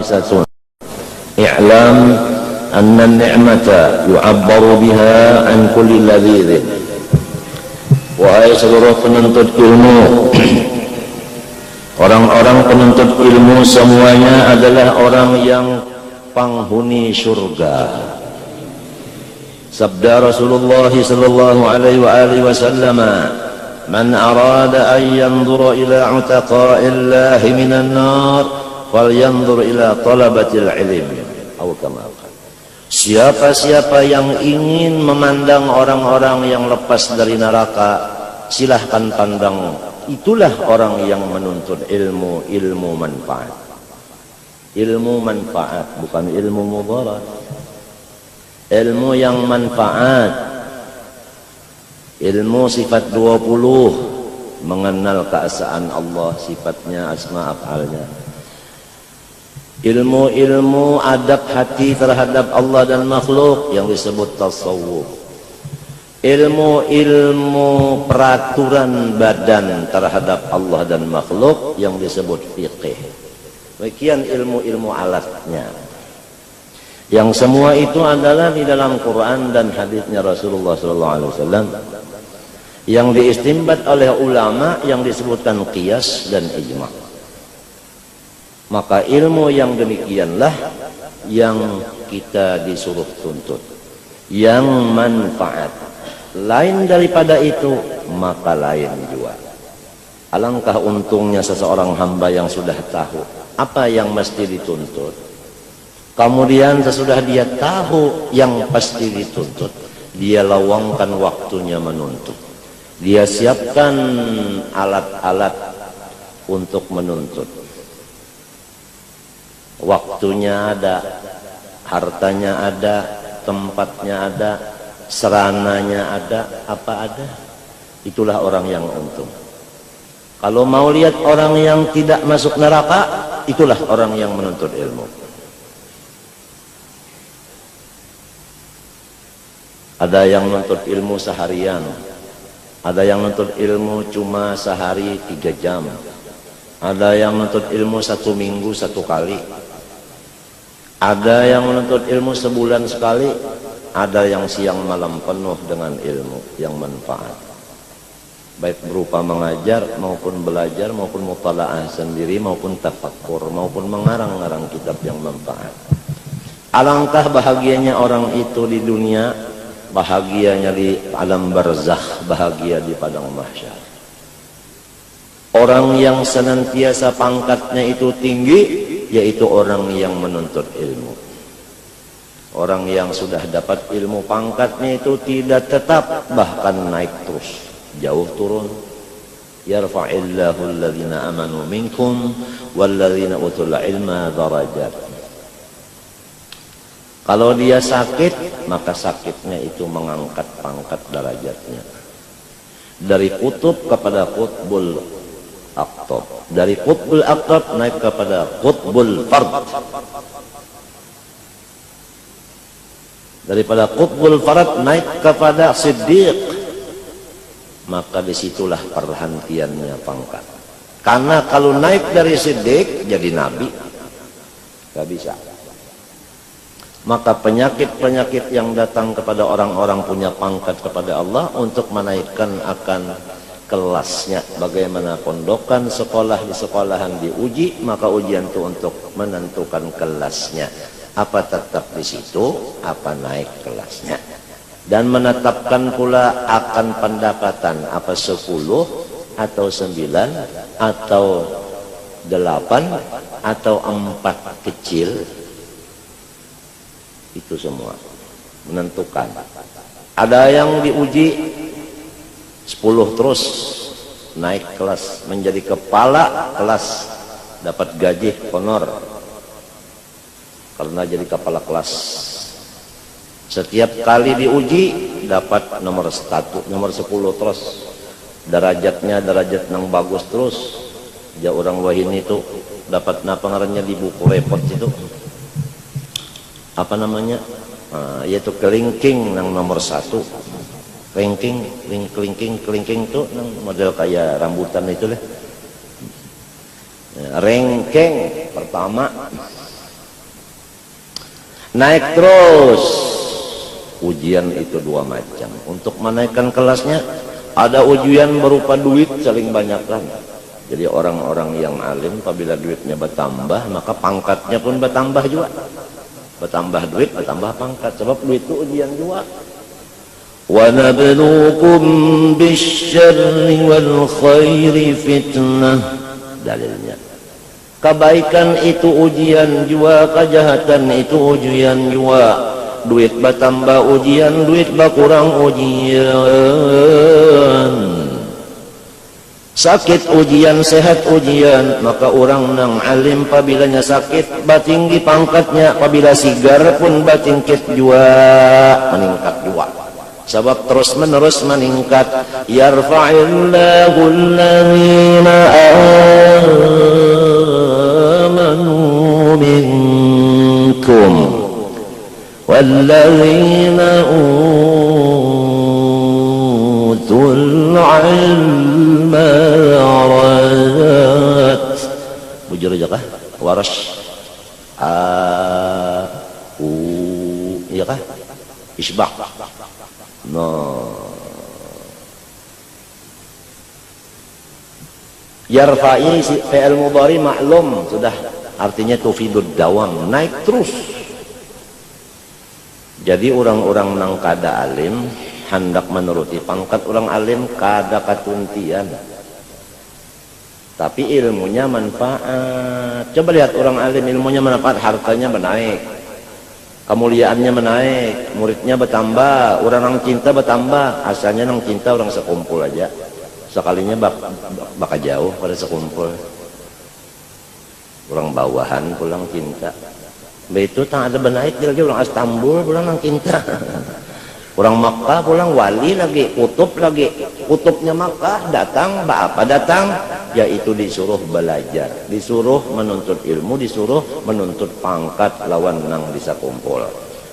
khamisatun. I'lam anna an-ni'mata yu'abbaru biha an kulli ladhidhin. Wahai seluruh penuntut ilmu, orang-orang penuntut ilmu semuanya adalah orang yang penghuni surga. Sabda Rasulullah sallallahu alaihi wasallam, "Man arada an yanzura ila utaqa'illahi minan nar, falyanzur ila talabatil ilm." Atau kama qala. Siapa-siapa yang ingin memandang orang-orang yang lepas dari neraka, silahkan pandang. Itulah orang yang menuntut ilmu, ilmu manfaat. Ilmu manfaat, bukan ilmu mudarat. Ilmu yang manfaat. Ilmu sifat 20, mengenal keesaan Allah, sifatnya, asma af'alnya. Ilmu-ilmu adab hati terhadap Allah dan makhluk yang disebut tasawuf. Ilmu-ilmu peraturan badan terhadap Allah dan makhluk yang disebut fiqih. Bagian ilmu-ilmu alatnya. Yang semua itu adalah di dalam Quran dan hadisnya Rasulullah SAW yang diistinbat oleh ulama yang disebutkan qiyas dan ijma'. Maka ilmu yang demikianlah yang kita disuruh tuntut, yang manfaat. Lain daripada itu maka lain juga. Alangkah untungnya seseorang hamba yang sudah tahu apa yang mesti dituntut, kemudian sesudah dia tahu yang pasti dituntut, dia lawangkan waktunya menuntut, dia siapkan alat-alat untuk menuntut. Waktunya ada, hartanya ada, tempatnya ada, serananya ada, apa ada. Itulah orang yang untung. Kalau mau lihat orang yang tidak masuk neraka, itulah orang yang menuntut ilmu. Ada yang menuntut ilmu seharian, ada yang menuntut ilmu cuma sehari 3 jam, ada yang menuntut ilmu 1 minggu 1 kali, ada yang menuntut ilmu sebulan sekali, ada yang siang malam penuh dengan ilmu yang manfaat, baik berupa mengajar maupun belajar maupun mutala'ah sendiri maupun tafakkur maupun mengarang-arang kitab yang manfaat. Alangkah bahagianya orang itu di dunia, bahagianya di alam barzakh, bahagia di padang mahsyar. Orang yang senantiasa pangkatnya itu tinggi, yaitu orang yang menuntut ilmu. Orang yang sudah dapat ilmu, pangkatnya itu tidak tetap, bahkan naik terus, jauh turun. Yarfa'illahu alladhina amanu minkum walladhina utul ilma darajat. Kalau dia sakit, maka sakitnya itu mengangkat pangkat derajatnya. Dari kutub kepada kutbul aqtab, dari qutbul aqtab naik kepada qutbul fard, daripada qutbul fard naik kepada siddiq. Maka disitulah perhentiannya pangkat. Karena kalau naik dari siddiq jadi nabi, gak bisa. Maka penyakit-penyakit yang datang kepada orang-orang punya pangkat kepada Allah untuk menaikkan akan kelasnya. Bagaimana pondokan sekolah di sekolahan diuji, maka ujian itu untuk menentukan kelasnya. Apa tetap di situ, apa naik kelasnya. Dan menetapkan pula akan pendapatan, apa 10 atau 9 atau 8 atau 4 kecil. Itu semua menentukan. Ada yang diuji 10 terus naik kelas menjadi kepala kelas, dapat gaji honor karena jadi kepala kelas. Setiap kali diuji dapat nomor 1, nomor 10 terus, derajatnya derajat yang bagus terus. Ya orang wahini itu dapat napangarannya di buku repot itu apa namanya, yaitu kelingking yang nomor 1. Kelingking itu model kayak rambutan itu lah. Rengkeng pertama, naik terus. Ujian itu dua macam. Untuk menaikkan kelasnya ada ujian berupa duit saling banyakkan. Jadi orang-orang yang alim apabila duitnya bertambah maka pangkatnya pun bertambah juga. Bertambah duit, bertambah pangkat. Sebab duit itu ujian juga. Wa nabluukum bisyarri wal khairi fitnah. Dalilnya. Kebaikan itu ujian juga, kejahatan itu ujian juga. Duit bertambah ujian, duit berkurang ujian. Sakit ujian, sehat ujian. Maka orang nang alim pabilanya sakit batinggi pangkatnya, apabila sigar pun batingkit jua, meningkat jua. Sebab terus menerus meningkat. Yarfa'illahu alladhina amanu minkum walladzina utul ilma darajat. Bujur aja kah? Waras iya kah? Isbaq. No. Yarfa'i fi'il mudhari maklum sudah, artinya tufidud dawam, naik terus. Jadi orang-orang nang kada alim hendak menuruti pangkat orang alim kada katuntian. Tapi ilmunya manfaat. Coba lihat orang alim ilmunya manfaat, hartanya menaik, kemuliaannya menaik, muridnya bertambah, orang nang cinta bertambah. Asalnya nang cinta orang sekumpul aja, sekalinya bakal jauh pada sekumpul. Orang bawahan pulang cinta. Itu tak ada benaik lagi orang Istanbul pulang nang cinta. Orang Makkah pulang wali lagi, kutub lagi. Kutubnya Makkah datang, apa datang? Yaitu disuruh belajar, disuruh menuntut ilmu, disuruh menuntut pangkat lawan nang bisa kumpul.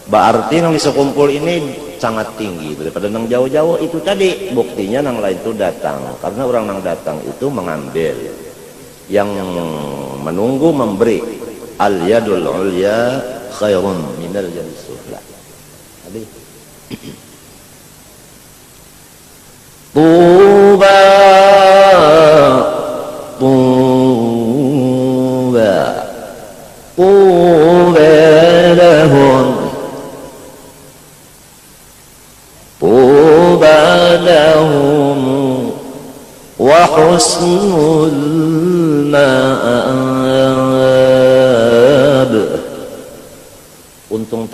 Berarti nang bisa kumpul ini sangat tinggi daripada nang jauh-jauh itu tadi. Buktinya nang lain itu datang, karena orang nang datang itu mengambil, yang menunggu memberi. Al yadul ulya khairun minal yadis sufla. Tadi Tuba Tuba Tuba lahum Tuba lahum wa husnul ma'ab. Untung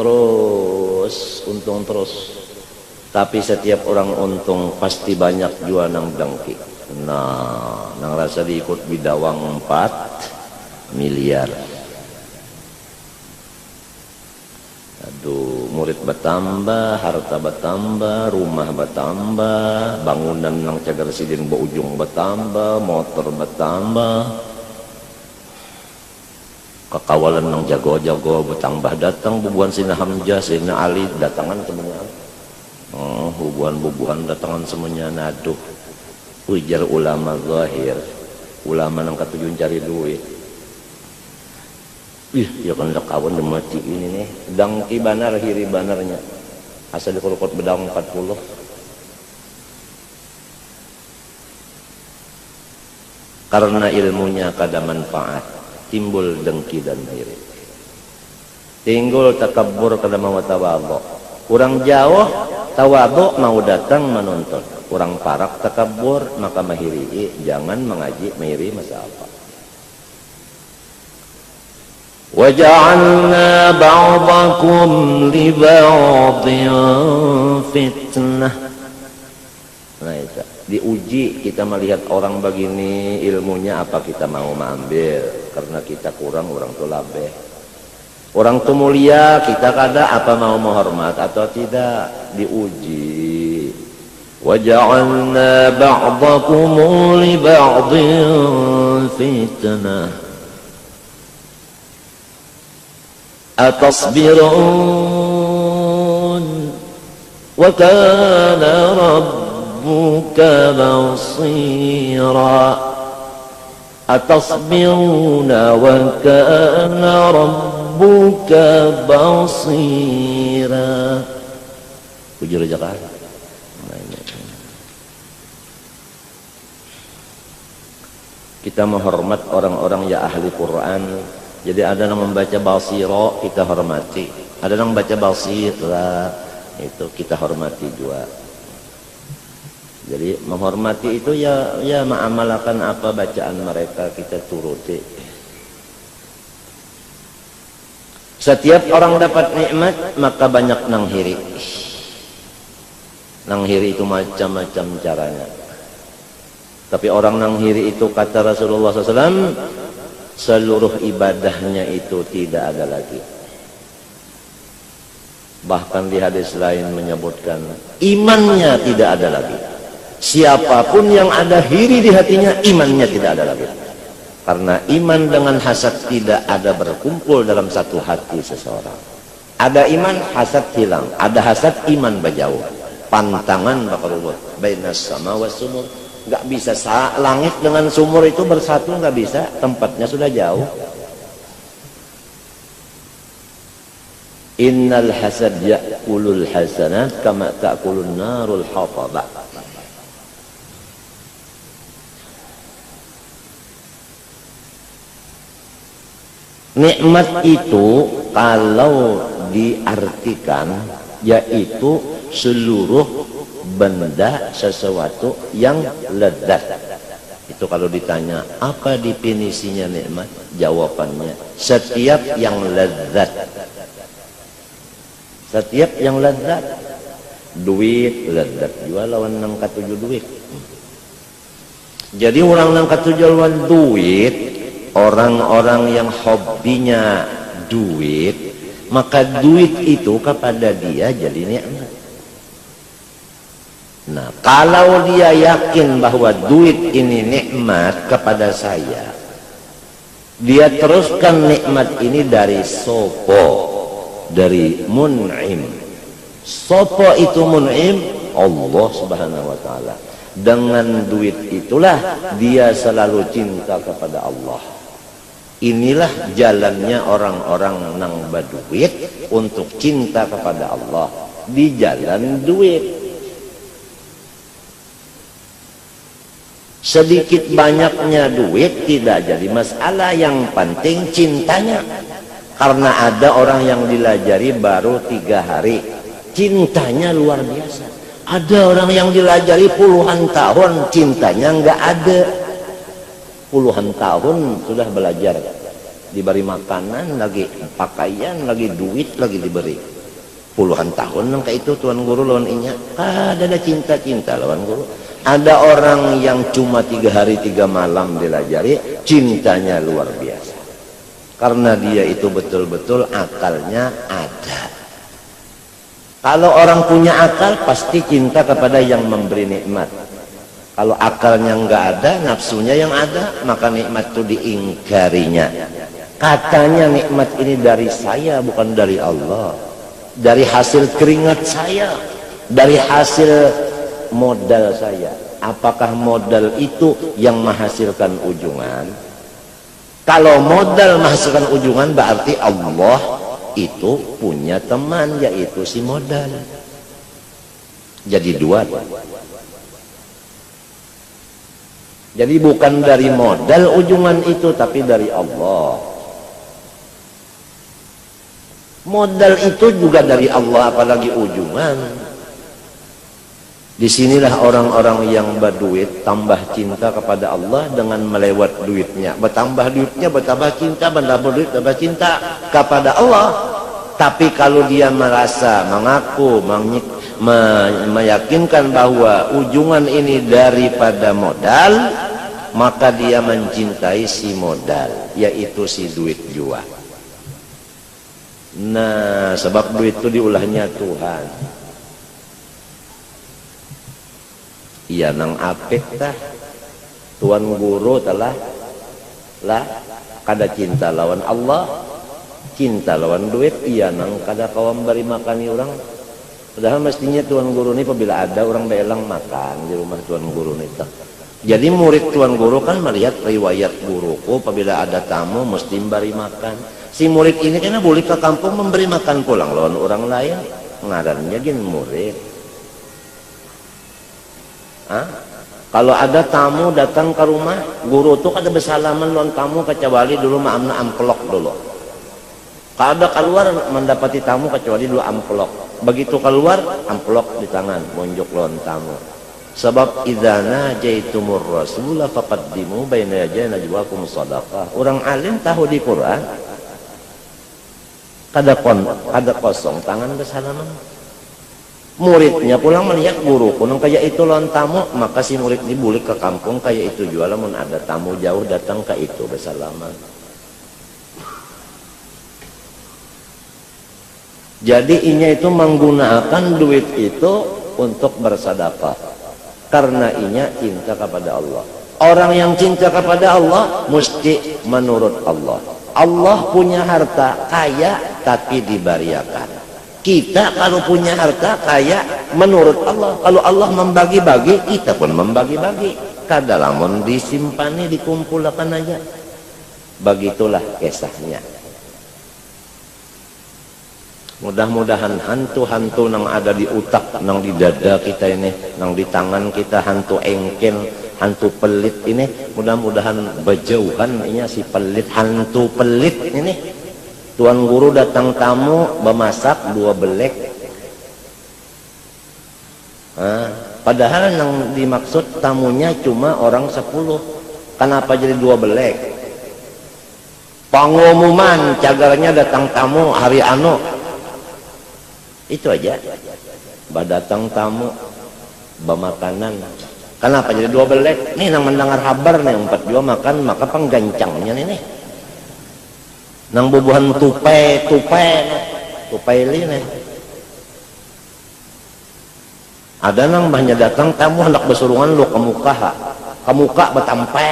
terus. Tapi setiap orang untung pasti banyak jua nang dengki. Nah, nang rasa diikut bidawang 4 miliar. Aduh, murid bertambah, harta bertambah, rumah bertambah, bangunan nang cagar sidin ujung bertambah, motor bertambah. Kekawalan nang jago-jago bertambah datang, bubuhan Sina Hamzah, Sina Ali datangan semuanya. Bubuhan datangan semuanya. Naduh, ujar ulama zahir, ulama nang katujuan cari duit. Ya kan kawan mati ini nih, dangki banar hiri banarnya, asal dikurukut bedang 40. Karena ilmunya kada manfaat, timbul dengki dan iri, timbul takabbur kada mau tawadhu. Kurang jauh tawadhu mau datang menuntut, kurang parak takabbur maka mahiri, jangan mengaji mahiri masa apa. Waja'alna ba'dakum li ba'din fitnah. Nah itu diuji, kita melihat orang begini ilmunya apa kita mau mengambil, karena kita kurang orang tu labeh. Orang tu mulia kita kada apa mau menghormat atau tidak, diuji. Waja'alna ba'dakum li ba'din fitnah. Atasbirun wa kana rabbuka basira. Atasbiruna wa kana rabbuka rabbuka basira. Ujur aja kan. Kita menghormat orang-orang yang ahli Quran. Jadi ada yang membaca basira, kita hormati. Ada yang membaca basira, itu kita hormati juga. Jadi menghormati itu ya mengamalkan apa bacaan mereka, kita turuti. Setiap orang dapat nikmat maka banyak nanghiri. Nanghiri itu macam-macam caranya. Tapi orang nanghiri itu kata Rasulullah SAW, seluruh ibadahnya itu tidak ada lagi. Bahkan di hadis lain menyebutkan imannya tidak ada lagi. Siapapun yang ada hiri di hatinya, imannya tidak ada lagi. Karena iman dengan hasad tidak ada berkumpul dalam satu hati seseorang. Ada iman, hasad hilang. Ada hasad, iman berjauh. Pantangan bakarubut bainas sama was sumur. Nggak bisa langit dengan sumur itu bersatu, nggak bisa, tempatnya sudah jauh. Innal hasad ya'kulul hasanat kama ta'kulun narul hatabah. Nikmat itu kalau diartikan yaitu seluruh benda sesuatu yang lezat. Itu kalau ditanya apa definisinya nikmat, jawabannya setiap yang lezat. Setiap yang lezat. Duit lezat juga lawan nang katuju duit. Jadi orang nang katuju lawan duit, orang-orang yang hobinya duit, maka duit itu kepada dia jadi nikmat. Nah, kalau dia yakin bahwa duit ini nikmat kepada saya, dia teruskan nikmat ini dari sopo, dari mun'im. Sopo itu mun'im, Allah Subhanahu wa ta'ala. Dengan duit itulah dia selalu cinta kepada Allah. Inilah jalannya orang-orang nang berduit untuk cinta kepada Allah, di jalan duit. Sedikit banyaknya duit tidak jadi masalah, yang penting cintanya. Karena ada orang yang dilajari baru 3 hari, cintanya luar biasa. Ada orang yang dilajari puluhan tahun, cintanya nggak ada. Puluhan tahun sudah belajar, diberi makanan lagi, pakaian lagi, duit lagi diberi. Puluhan tahun nang kayak itu tuan guru lawan inya, ada cinta-cinta lawan guru. Ada orang yang cuma 3 hari 3 malam dilajari, cintanya luar biasa. Karena dia itu betul-betul akalnya ada. Kalau orang punya akal, pasti cinta kepada yang memberi nikmat. Kalau akalnya nggak ada, nafsunya yang ada, maka nikmat itu diingkarinya. Katanya nikmat ini dari saya, bukan dari Allah. Dari hasil keringat saya, dari hasil modal saya. Apakah modal itu yang menghasilkan ujungan? Kalau modal menghasilkan ujungan, berarti Allah itu punya teman, yaitu si modal. Jadi dua. Jadi bukan dari modal ujungan itu, tapi dari Allah. Modal itu juga dari Allah, apalagi ujungan. Disinilah orang-orang yang berduit tambah cinta kepada Allah dengan melewat duitnya. Bertambah duitnya, bertambah cinta, bertambah duit, bertambah cinta kepada Allah. Tapi kalau dia merasa, mengaku, meyakinkan bahwa ujungan ini daripada modal, maka dia mencintai si modal, yaitu si duit jua. Nah, sebab duit itu diulahnya Tuhan. Iya nang apik tah tuan guru telah kada cinta lawan Allah, cinta lawan duit. Iya nang kada kawam beri makani orang. Padahal mestinya tuan guru ini apabila ada orang belang makan di rumah tuan guru ini tah, Jadi murid tuan guru kan melihat riwayat guruku, apabila ada tamu mesti memberi makan. Si murid ini karena boleh ke kampung memberi makan pulang lawan orang lain, ngarannya gini murid. Kalau ada tamu datang ke rumah, guru tuh kada bersalaman lawan tamu kecuali dulu maamna amplok dulu. Kalau ada keluar mendapati tamu kecuali dulu amplok. Begitu keluar amplok di tangan, monjok lawan tamu. Sebab idza najaitumur rasula faqaddimu baina yaday najwakum shadaqah. Orang alim tahu di Quran. Kada kosong tangan bersalaman. Muridnya pulang melihat guru kunung kayak itu lawan tamu, maka si murid dibulik ke kampung kayak itu jual, mun ada tamu jauh datang ke itu bersalaman. Jadi inya itu menggunakan duit itu untuk bersedekah. Karena inya cinta kepada Allah. Orang yang cinta kepada Allah mesti menurut Allah. Allah punya harta kaya tapi dibariakan. Kita kalau punya harta kaya menurut Allah. Kalau Allah membagi-bagi, kita pun membagi-bagi. Kadalamun disimpani, dikumpulkan aja. Begitulah kisahnya. Mudah-mudahan hantu-hantu yang ada di utak, yang di dada kita ini, yang di tangan kita, hantu engkel, hantu pelit ini, mudah-mudahan berjauhan ini si pelit, hantu pelit ini. Tuan guru datang tamu memasak 2 belek. Padahal yang dimaksud tamunya cuma orang 10. Kenapa jadi 2 belek? Pengumuman cagarnya datang tamu hari anu. Itu aja. Datang tamu bemakanan. Kenapa jadi 2 belek? Nih nang mendengar kabar nih 4 juga makan, maka penggancangnya nih. Nang bubuhan tupai ini. Ada nang banyak datang tamu hendak besurungan lu ke muka betampe.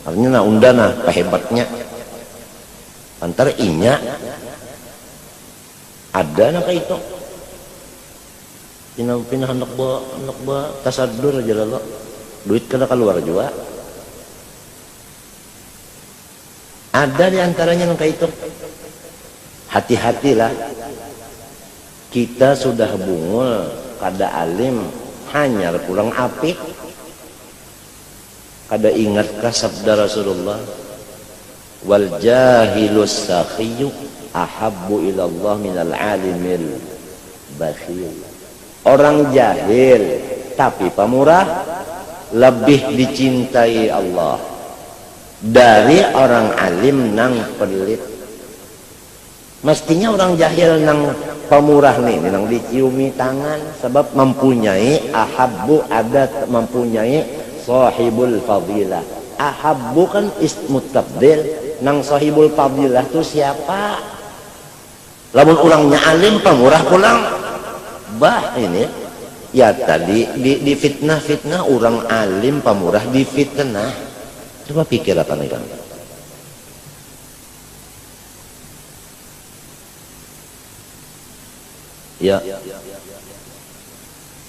Artinya na undana pehebatnya. Antar inya ada nang kayak itu. Pindah hendak ba tasadur aja lo. Duit kena keluar juga. Ada di antaranya yang kayak itu. Hati-hatilah. Kita sudah bungul kada alim hanyar kurang apik. Kada ingatkah sabda Rasulullah? Wal jahilus sakhiyu ahabbu ilallah minal alimil bakhil. Orang jahil tapi pemurah lebih dicintai Allah dari orang alim nang pelit. Mestinya orang jahil nang pemurah nih nang diciumi tangan, sebab mempunyai ahabbu, ada mempunyai sahibul fadilah. Ahabbu kan ismu tabdil, nang sahibul fadilah itu siapa? Lamun orangnya alim pemurah pulang bah ini ya tadi di fitnah orang alim pemurah di fitnah. Coba pikir apa nih kan? Ya,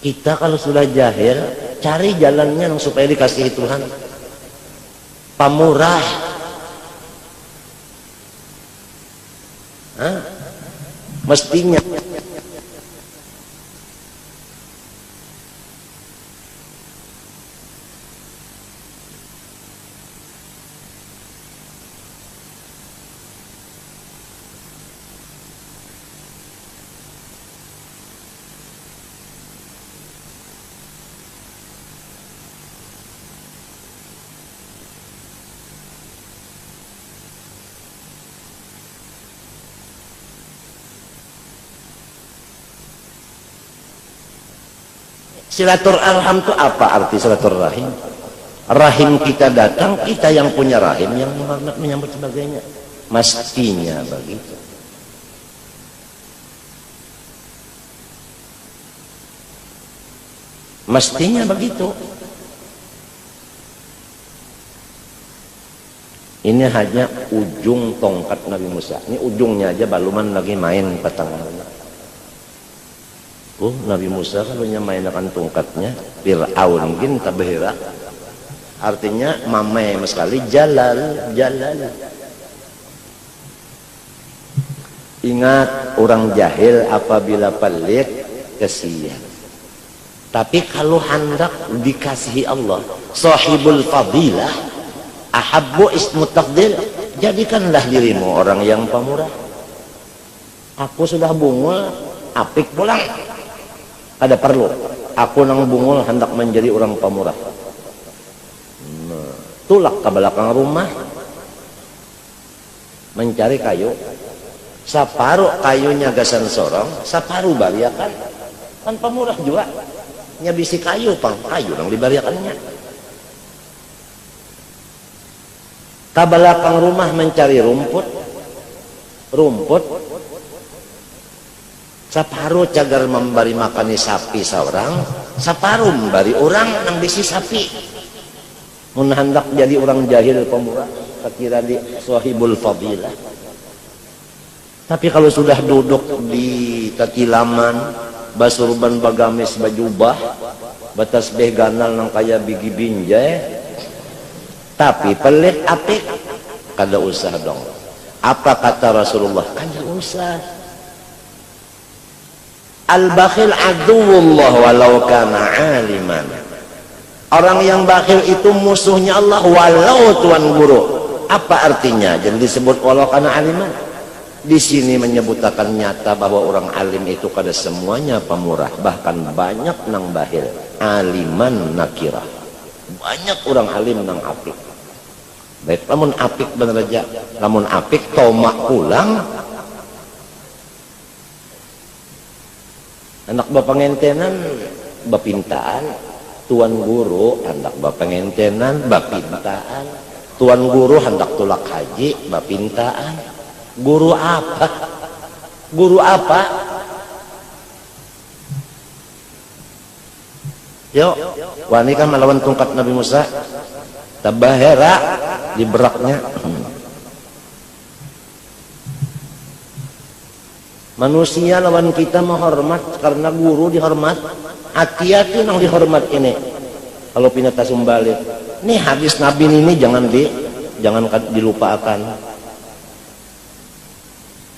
kita kalau sudah jahil, cari jalannya yang supaya dikasihi Tuhan. Pemurah, mestinya. Silaturahim itu apa arti silaturahim? Rahim kita datang, kita yang punya rahim yang menghormat menyambut sebagainya. Mestinya begitu. Mestinya begitu. Ini hanya ujung tongkat Nabi Musa. Ini ujungnya aja baluman lagi main petang. Nabi Musa kalau mainkan tongkatnya Fir'aun mungkin tabahira, artinya mamai sekali, jalal. Ingat, orang jahil apabila pelit kesian. Tapi kalau hendak dikasihi Allah, sahibul fadilah, ahabbu ismu tafdil, jadikanlah dirimu orang yang pemurah. Aku sudah bungul, apik pulang. Ada perlu aku nang bungul hendak menjadi orang pemurah. Tulak ke belakang rumah mencari kayu. Saparuh kayunya gasan sorong, saparuh bariakan. Kan pemurah juga. Nyabisi kayu, kayu nang dibariakannya. Ke belakang rumah mencari rumput. Saparuh cagar memberi makani sapi seorang, saparuh memberi orang nang bisi sapi. Mun hendak jadi orang jahil pemurah, kira di sahibul fadilah. Tapi kalau sudah duduk di takilaman, basurban bagamis bajubah, batas beh ganal nang kaya bigi binjai, tapi pelit apik, kada usah dong. Apa kata Rasulullah? Kada usah. Al-bakhil aduwullah walau kana aliman. Orang yang bakhil itu musuhnya Allah walau tuan guru. Apa artinya? Jadi disebut walau kana aliman. Di sini menyebutkan nyata bahwa orang alim itu kada semuanya pemurah, bahkan banyak nang bakhil. Aliman nakirah. Banyak orang alim nang apik. Baik, lamun apik bener aja. Lamun apik tomak pulang. Anak bapangentenan bapintaan, tuan guru hendak bapangentenan bapintaan, tuan guru hendak tulak haji bapintaan. Guru apa? Guru apa? Yuk, wani kan melawan tongkat Nabi Musa, tabahera di beraknya. Manusia lawan kita menghormat karena guru dihormat. Hati-hati nang dihormat ini. Kalau pinata sumbalik, nih hadis Nabi ini jangan dilupakan.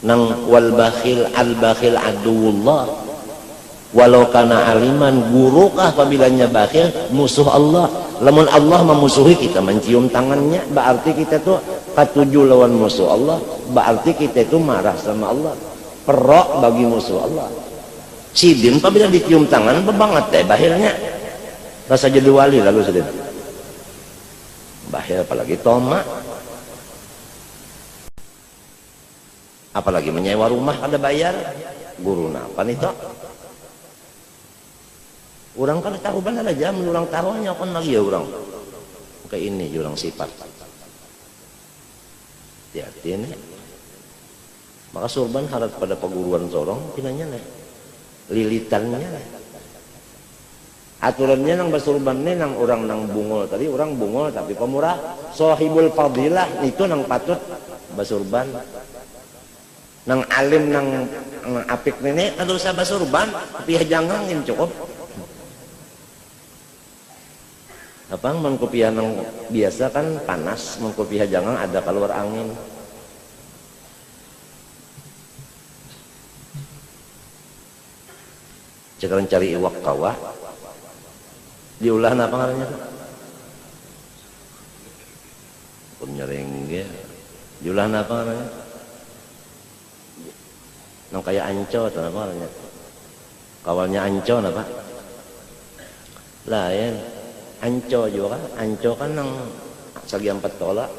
Nang wal bakhil al bakhil aduwullah. Walau kana aliman, guru kah apabila bakhil musuh Allah. Lamun Allah memusuhi kita mencium tangannya, berarti kita tuh katuju lawan musuh Allah. Berarti kita itu marah sama Allah. Perok bagi musuh Allah. Sidin apabila dicium tangan bebanget teh bahilnya. Rasa jadi wali lalu sidin. Bahil apalagi toma. Apalagi menyewa rumah ada bayar. Guru napa nih toh? Orang kan tahu benar aja menurang taruhnya kan lagi ya orang. Kayak ini orang sifat. Hati-hati ini. Maka surban harap pada peguruan sorong pinanya nih, lilitannya nih. Aturannya nang basurban nih nang orang nang bungol tadi, orang bungol tapi pemurah, sahibul fadilah itu nang patut basurban. Nang alim nang apik nenek kada usah basurban, tapi jangangin cukup. Apa mengkopiah nang biasa kan panas, mengkopiah jangang ada keluar angin. Sekarang cari iwak kawah diulah apa ngarannya pun nyerengge diulah apa ngarannya nang kaya anco atau apa ngarannya kawalnya anco apa lain anco juga kan anco kan nang segi 4 tolak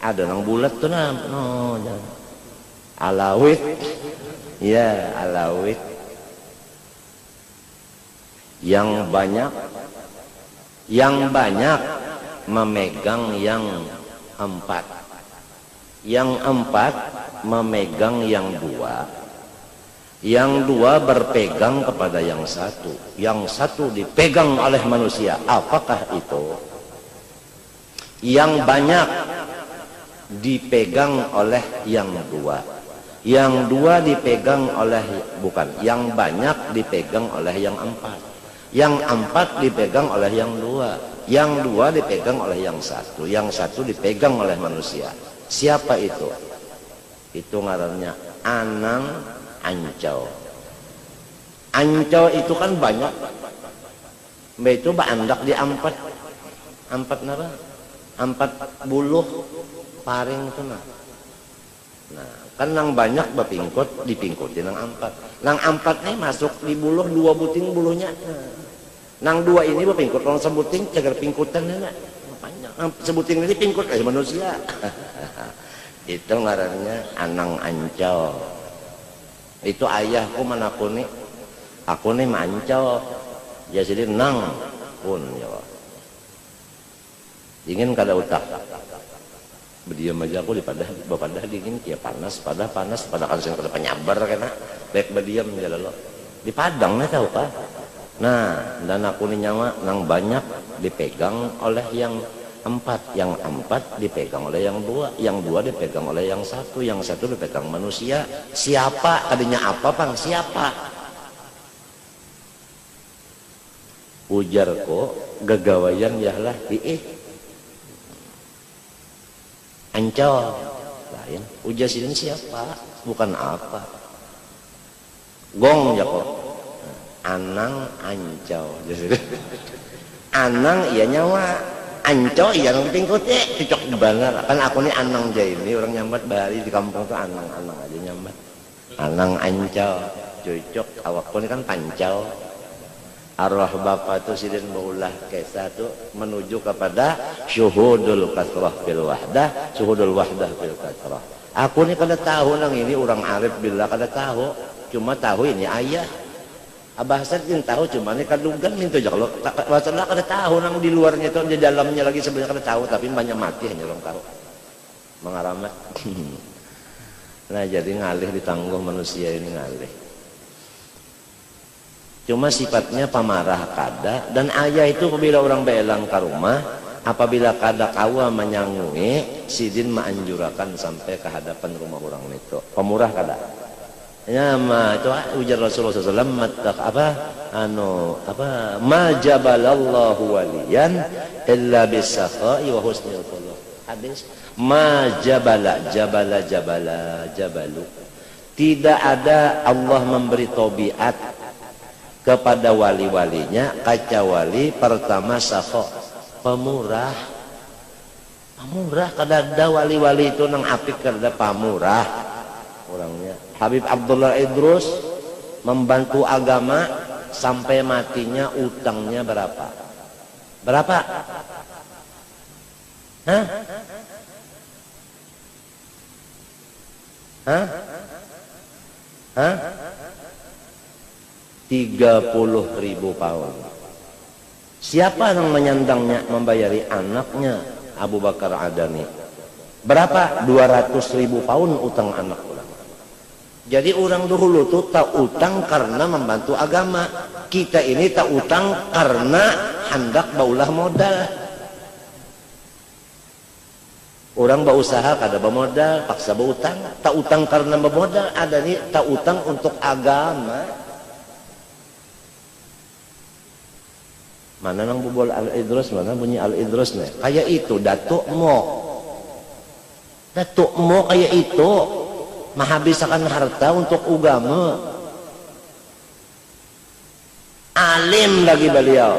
ada nang bulat tuh nah no alawit ya alawit yang banyak memegang yang 4, yang 4 memegang yang 2, yang 2 berpegang kepada yang 1, yang 1 dipegang oleh manusia. Apakah itu? Yang banyak dipegang oleh yang 2, Yang dua dipegang oleh, bukan, yang banyak dipegang oleh yang empat. Yang empat dipegang oleh yang dua. Yang dua dipegang oleh yang satu. Yang satu dipegang oleh manusia. Siapa itu? Itu ngarannya Anang Ancau. Ancau itu kan banyak. Mbak itu baandak di empat. Empat nara. Empat buluh paring itu nah. Nah, kan nang banyak bapingkut dipingkutin nang empat. Nang empat nih masuk di buluh dua buting buluhnya. Nang dua ini bapingkut orang sebuting cagar pingkutan nah. Makanya sebuting ini pingkut manusia. Itu ngarannya Anang Ancau. Itu ayahku mana aku nih mancau. Ya jadi nang pun ya. Dingin kada utak. Berdiam aja aku bapadah dingin kia panas pada kan sen kada penyabar kena baik berdiam aja lo di padang nih tahu kah. Nah dan aku nih nyawa nang banyak dipegang oleh yang empat, yang empat dipegang oleh yang dua dipegang oleh yang satu dipegang manusia. Siapa tadinya apa pang siapa ujarku gagawayan yahlah diih Ancau lain ujas ini siapa bukan apa gong ya kok Anang Ancau Anang iya nyawa Ancau iya nang pingkutnya cocok banget kan aku nih Anang aja ini orang nyambat bari di kampung tuh Anang aja nyambat Anang Ancau cocok awakku ini kan Pancau. Arwah bapak itu sidin baulah kisah itu menuju kepada syuhudul kasrah fil wahdah, syuhudul wahdah fil kasrah. Aku ini kada tahu nang ini orang arif billah kada tahu, cuma tahu ini ayah. Abah Sadin tahu cuma ini kadugan minta aja kalau masalah kada tahu nang di luarnya itu di dalamnya lagi sebenarnya kada tahu tapi banyak mati hanya orang tahu. Mengaramat. Nah jadi ngalih ditangguh manusia ini ngalih. Cuma sifatnya pamarah kada dan ayah itu apabila orang belang ke rumah apabila kada kawa menyangui sidin menganjurakan sampai ke hadapan rumah orang itu pemurah kada ya ma itu ujar Rasulullah SAW ma jabalallahu waliyan illa bisakha'i wa husnil khuluq hadis ma jabalu tidak ada Allah memberi tabiat kepada wali-walinya kecuali pertama sakho pemurah kada ada wali-wali itu nang apik kada pamurah orangnya. Habib Abdullah Idrus membantu agama sampai matinya utangnya berapa hah 30.000 pound. Siapa yang menyandangnya membayari anaknya Abu Bakar Adani? Berapa? 200.000 pound utang anak orang. Jadi orang dulu tuh tak utang karena membantu agama. Kita ini tak utang karena hendak baulah modal. Orang berusaha kada bermodal, paksa berutang. Tak utang karena bermodal, ada nih tak utang untuk agama. Mana nang bubol Al-Idrus, mana bunyi Al-Idrus nih? Kayak itu, Datuk Mo kayak itu menghabiskan harta untuk agama. Alim lagi beliau,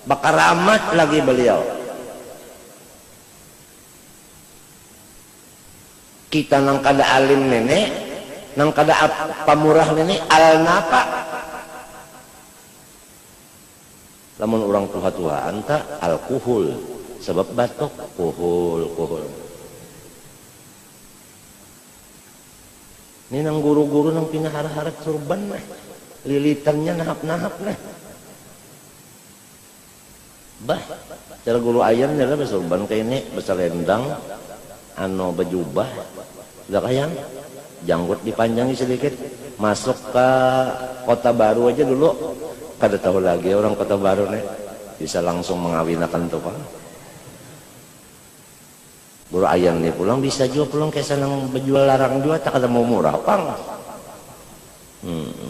bakaramat lagi beliau. Kita nang kada alim nenek, nang kada pamurah nenek, al-napa. Lamun orang tua-tua anta alkohol sebab batuk kuhul. Ini nang guru-guru nang pinaharap surban mah lilitannya nahap-nahap nah. Bah, cara guru ayam nya surban kayak ini beselendang bejubah udah kayang janggut dipanjangi sedikit masuk ke Kota Baru aja dulu. Kada tahu lagi orang Kota Baru nih bisa langsung mengawinakan tuh Pak. Buru ayam nih pulang bisa jual pulang kayak senang berjual larang jual tak ada mau murah pang.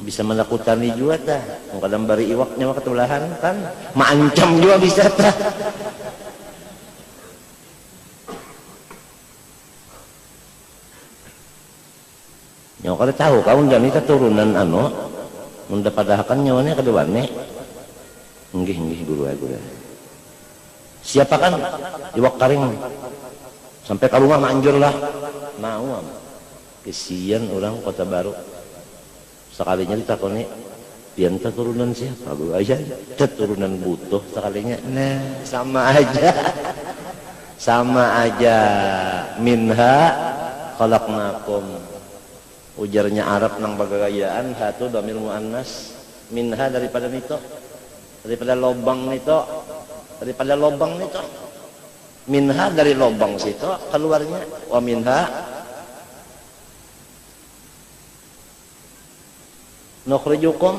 Bisa menakutani juga tah. Kadang bari iwaknya mah ketulahan kan. Maancam juga bisa tah. Nyawa kada tahu kawan dan itu turunan mun padahkan nyawanya kedewane. Nggih guru. Siapa kan iwak karing sampai ke rumah manjur lah mau kesian orang Kota Baru sekalinya ditakoni pian turunan siapa guru aja turunan butuh sekalinya nah sama aja minha khalaqnakum ujarnya Arab nang bagagayaan hatu damil muannas minha daripada lobang nito minha dari lobang situ keluarnya wa minha nukhrijukum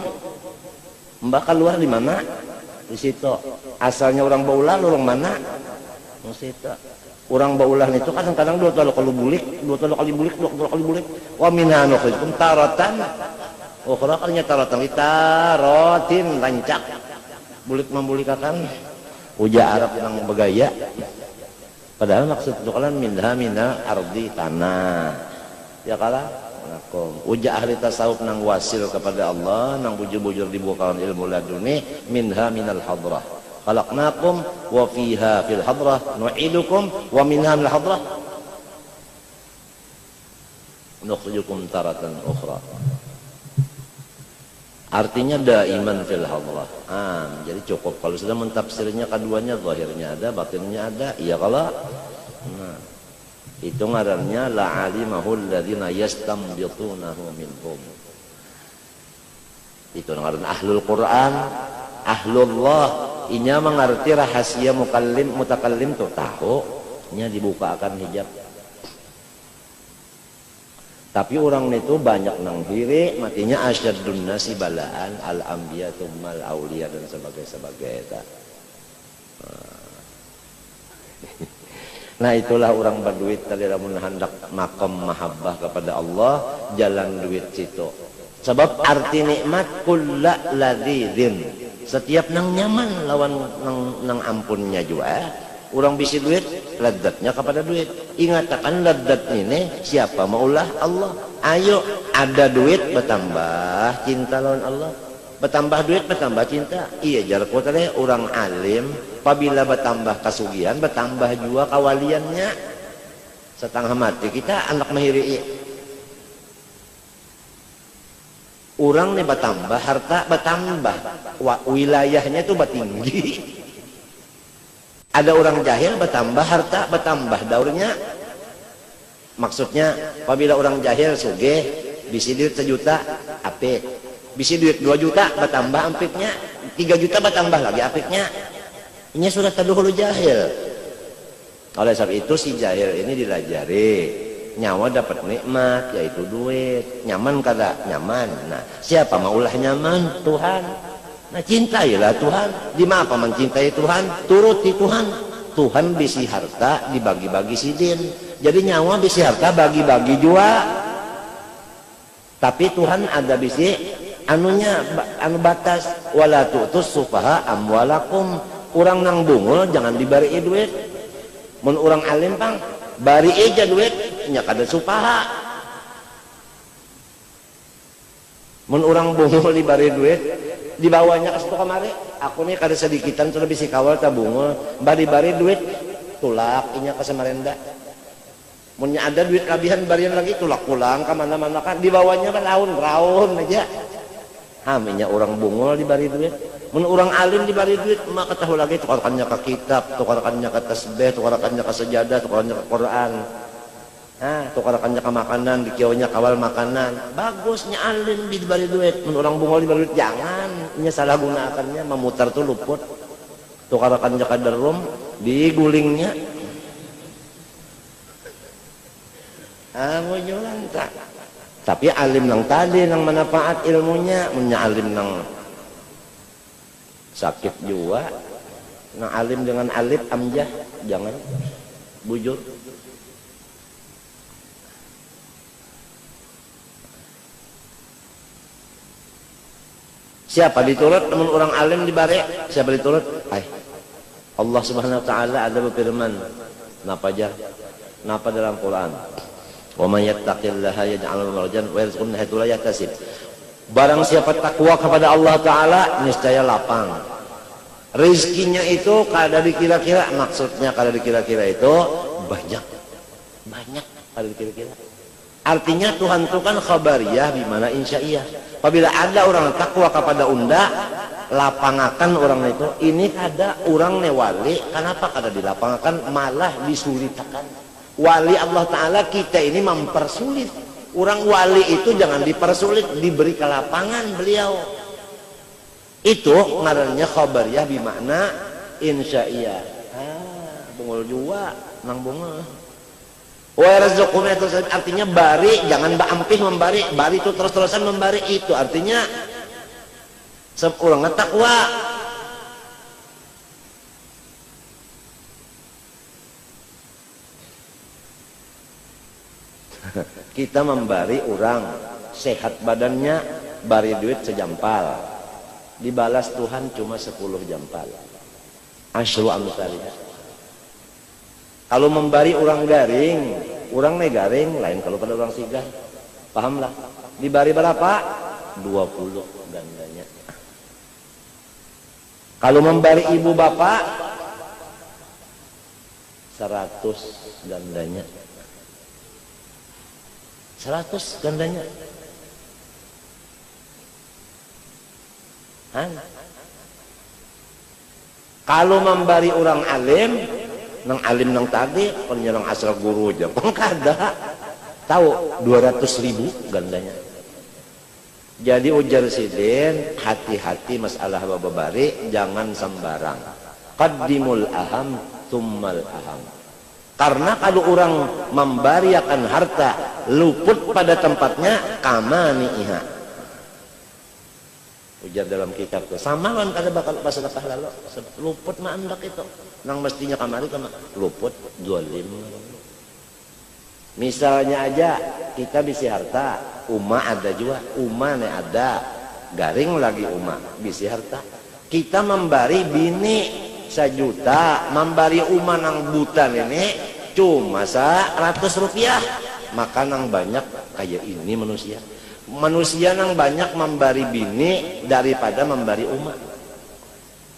mbak keluar di mana di situ asalnya orang baulah orang mana di situ orang baulah itu kadang-kadang dua kali bulik wa minha nukhrijukum taratan ukhra kalnya taratan tarotin rancak bulik membulikakan uja Arab yang bergaya padahal maksud itu kalian minha ardi tanah ya kalah uja ahli tasawuf nang wasil kepada Allah nang bujur-bujur dibukakan ilmu laduni minha minal hadrah khalaqnakum wa fiha fil hadrah nu'idukum wa minha minal hadrah nukhrijukum taratan ukhra. Artinya daiman fil hadrah. Jadi cukup kalau sudah mentafsirnya keduanya zahirnya ada, batinnya ada. Iya kalau itu ngarannya la alimahul ladzina yastambitunahu minhum. Itu ngaran ahlul Quran, ahlullah. Inya mengerti rahasia mutakallim tuh tahu nya dibukakan hijab. Tapi orang itu banyak nang diri matinya asyadun nasi balaan al anbiya tsummal auliya dan sebagainya. Nah itulah orang berduit tadi lamun hendak makom mahabbah kepada Allah jalan duit situ. Sebab arti nikmat kulla ladzidin. Setiap nang nyaman lawan nang ampunnya juga. Orang bisi duit, ladatnya kepada duit. Ingatakan ladat ini siapa maulah Allah. Ayo ada duit bertambah cinta lawan Allah. Bertambah duit bertambah cinta. Iya jarko tadi orang alim. Apabila bertambah kasugihan bertambah juga kawaliannya. Setengah mati kita anak mahiri. Orang nih bertambah harta bertambah. Wilayahnya itu bertinggi. Ada orang jahil bertambah harta bertambah daurnya. Maksudnya apabila orang jahil sugih bisi duit 1 juta apik. Bisi duit 2 juta bertambah ampiknya. 3 juta bertambah lagi apiknya. Ini sudah terdahulu jahil. Oleh sebab itu si jahil ini dilajari. Nyawa dapat nikmat yaitu duit. Nyaman kada? Nyaman. Nah, siapa maulah nyaman? Tuhan. Nah cintailah Tuhan. Di mana mencintai Tuhan? Turuti Tuhan. Tuhan bisi harta dibagi-bagi sidin. Jadi nyawa bisi harta bagi-bagi juga. Tapi Tuhan ada bisi anunya anu batas. Wala tu'tus sufaha amwalakum. Urang nang bungul jangan dibari duit. Mun urang alim pang bari aja duit nya kada supaha. Mun urang bungul dibari duit dibawanya ke situ kamari aku nih kada sedikitan sudah bisi kawal tabungul bari-bari duit tulak inya ke Samarenda munnya ada duit kabihan barian lagi tulak pulang ke mana-mana kan dibawanya raun aja haminya orang bungul dibari duit mun orang alim dibari duit maka tahu lagi tukarkannya ke kitab tukarkannya ke tasbih tukarkannya ke sejadah tukarkannya ke Quran tukarkannya ke makanan dikiaunya kawal makanan bagusnya alim dibari duit mun orang bungul dibari duit jangan nya salah gunakannya memutar tuh luput tukarkannya ke derum digulingnya jualan tak tapi alim nang tadi nang manfaat ilmunya punya alim nang sakit juga nang alim dengan alif amjah jangan bujur Siapa diturut teman orang alim dibari? Siapa diturut? Allah Subhanahu wa taala ada berfirman, napa aja? Napa dalam Quran? Wa may yattaqillaha yaj'al lahu makhrajan wa yarzuqhu min haitsu la yahtasib. Barang siapa takwa kepada Allah taala, niscaya lapang. Rizkinya itu kada dikira-kira, maksudnya kada dikira-kira itu banyak kada dikira-kira. Artinya Tuhan itu kan khabariyah bimana insya'iyah. Apabila ada orang takwa kepada unda, lapangakan orang itu. Ini kada orang wali, kenapa kada dilapangakan, malah disulitakan. Wali Allah Ta'ala kita ini mempersulit. Orang wali itu jangan dipersulit, diberi ke lapangan beliau. Itu ngarannya khabariyah bimakna insya'iyah. Bungul jua nang bunga. Wa yarzuqhu itu artinya bari, jangan baampih membari. Bari itu terus-terusan membari, itu artinya seorang takwa. Kita membari orang sehat badannya, bari duit sejampal, dibalas Tuhan cuma 10 jampal. Asyru amsalih. Kalau membari orang garing, orang garing lain kalau pada orang sigah. Pahamlah. Dibari berapa? 20 gandanya. Kalau membari ibu bapak 100 gandanya. 100 gandanya. Kalau membari orang alim, nang alim nang tadi penyerang asal guru aja pun kada tahu 200.000 gandanya. Jadi ujar sidin, hati-hati masalah bababari, jangan sembarang. Qaddimul aham tsummal aham. Karena kalau orang membariakan harta luput pada tempatnya, kamaniha. Ujar dalam kitab itu sama kan kada bakal pasal lalu luput mah andak itu nang mestinya kamari luput zalim. Misalnya aja kita bisi harta ada juga ne ada garing lagi bisi harta, kita membari bini 1 juta, membari nang buta ini cuma 100 rupiah, maka nang banyak kayak ini manusia nang banyak membari bini daripada membari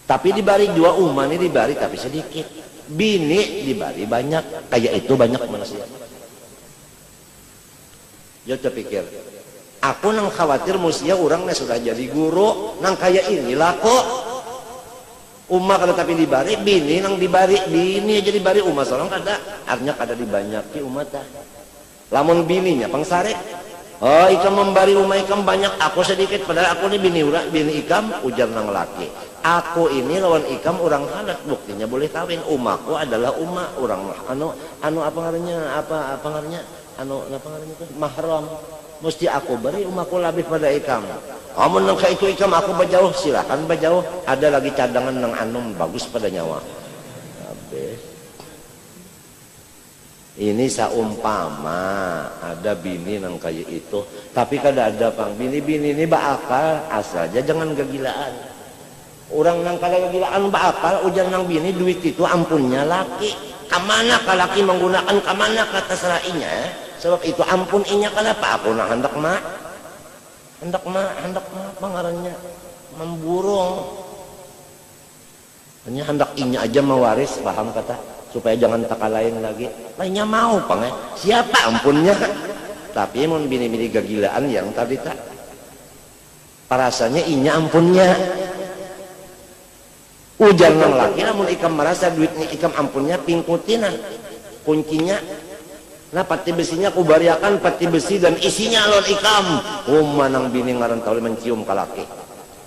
tapi dibari 2 ini dibari tapi sedikit, bini dibari banyak, kayak itu banyak manusia. Ya terpikir, aku nang khawatir musia orang sudah jadi guru nang kayak inilah kok kada tapi dibari bini nang dibari bini aja dibari seorang kada, artinya kada dibanyaki tah. Lamun bininya pangsarek, ikam membari ikam banyak, aku sedikit, padahal aku ini bini ikam, ujar nang laki. Aku ini lawan ikam orang halat, buktinya boleh kawin. Umaku adalah orang apa ngarannya mahram. Mesti aku beri umaku lebih pada ikam. Amun nang itu ikam aku berjauh, silakan berjauh. Ada lagi cadangan nang bagus pada nyawa. Habis. Ini saumpama ada bini nang kayak itu, tapi kada ada pang bini-bini ini bakal asal aja jangan kegilaan. Orang nang kada kegilaan bakal ujar nang bini duit itu ampunnya laki. Kamana ka laki menggunakan kamana kata serainya? Sebab itu ampun inya kenapa aku nak hendak pangarannya memburung. Hanya hendak inya aja mewaris, paham kata? Supaya jangan tak lain lagi. Lainnya mau siapa ampunnya? Tapi mun bini-bini gagilaan yang tadi tak parasanya inya ampunnya. Ujar nang laki namun ikam merasa duitnya ikam ampunnya pingkutina kuncinya. Nah pati besinya aku bariakan pati besi dan isinya lon ikam. Nang bini ngaran tahu mencium ke laki.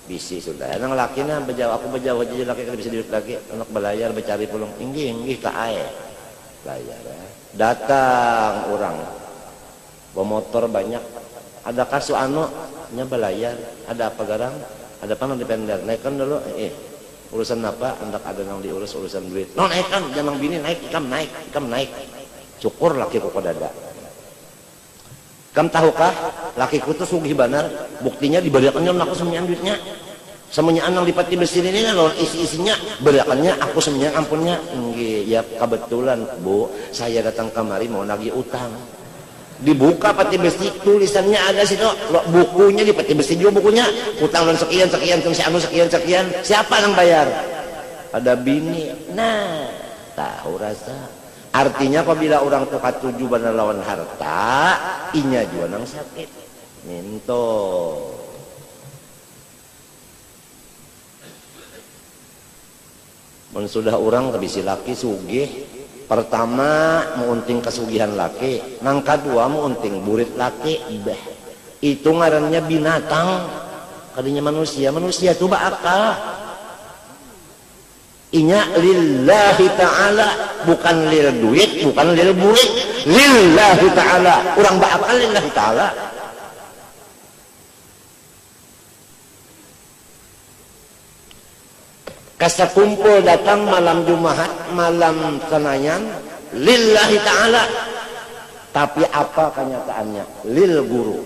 Bisi sudah. Nang laki na aku berjauh aja laki kada bisa duit lagi. Anak belayar bercari pulung inggih ka ae. Layar. Datang orang. Bawa motor banyak. Ada kasu nya belayar. Ada apa garang? Ada apa nang dipender? Naikkan dulu. Urusan apa? Hendak ada yang diurus urusan duit. Naikkan, jangan bini naik, ikam naik. Syukur laki ku dada. Kam tahukah lakiku tuh sugih banar, buktinya dibaliakannya aku semuanya duitnya. semuanya anang dipati besi ini lawan isi-isinya berakannya aku semuanya ampunnya nggih ya kebetulan Bu saya datang kemari mau nagih utang dibuka pati besi tulisannya ada situ bukunya di pati besi juga bukunya utang dan sekian sekian sekian siapa yang bayar ada bini nah tahu rasa artinya apabila orang tuh katuju bener lawan harta inya juga nang sakit minto. Mun sudah orang kabisi laki sugih pertama muunting kesugihan laki nang kadua muunting burit laki ibah itu ngarannya binatang kadinya manusia tuh akal inya lillahi ta'ala bukan lil duit bukan lil burit lillahi ta'ala urang bakal lillahi ta'ala. Kasa kumpul datang malam Jumat, malam Senayan, lillahi ta'ala. Tapi apa kenyataannya? Lil guru.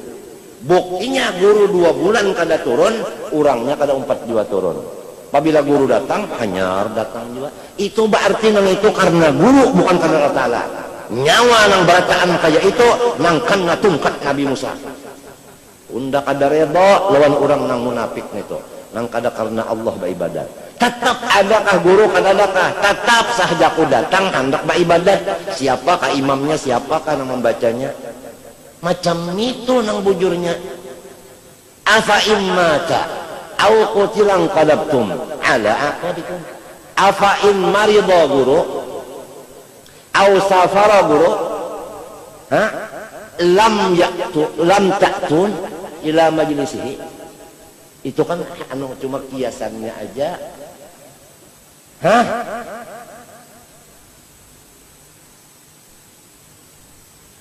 Buktinya guru 2 bulan kada turun, orangnya kada 4 juga turun. Apabila guru datang, hanyar datang juga. Itu berarti nang itu karena guru, bukan karena Allah Ta'ala. Nyawa nang berataan kayak itu, nang kena tungkat Nabi Musa. Unda kada reda lawan orang nang munafik itu. Nang kada karena Allah beribadat. Tetap adakah guru kadadakah tetap sahajaku datang hendak beribadat siapakah imamnya siapakah yang membacanya macam itu nang bujurnya afa immata au qutilang qadabtum ala aqabikum afa in marida guru au safara guru lam ta'tun ila majlisihi itu kan anu cuma kiasannya aja.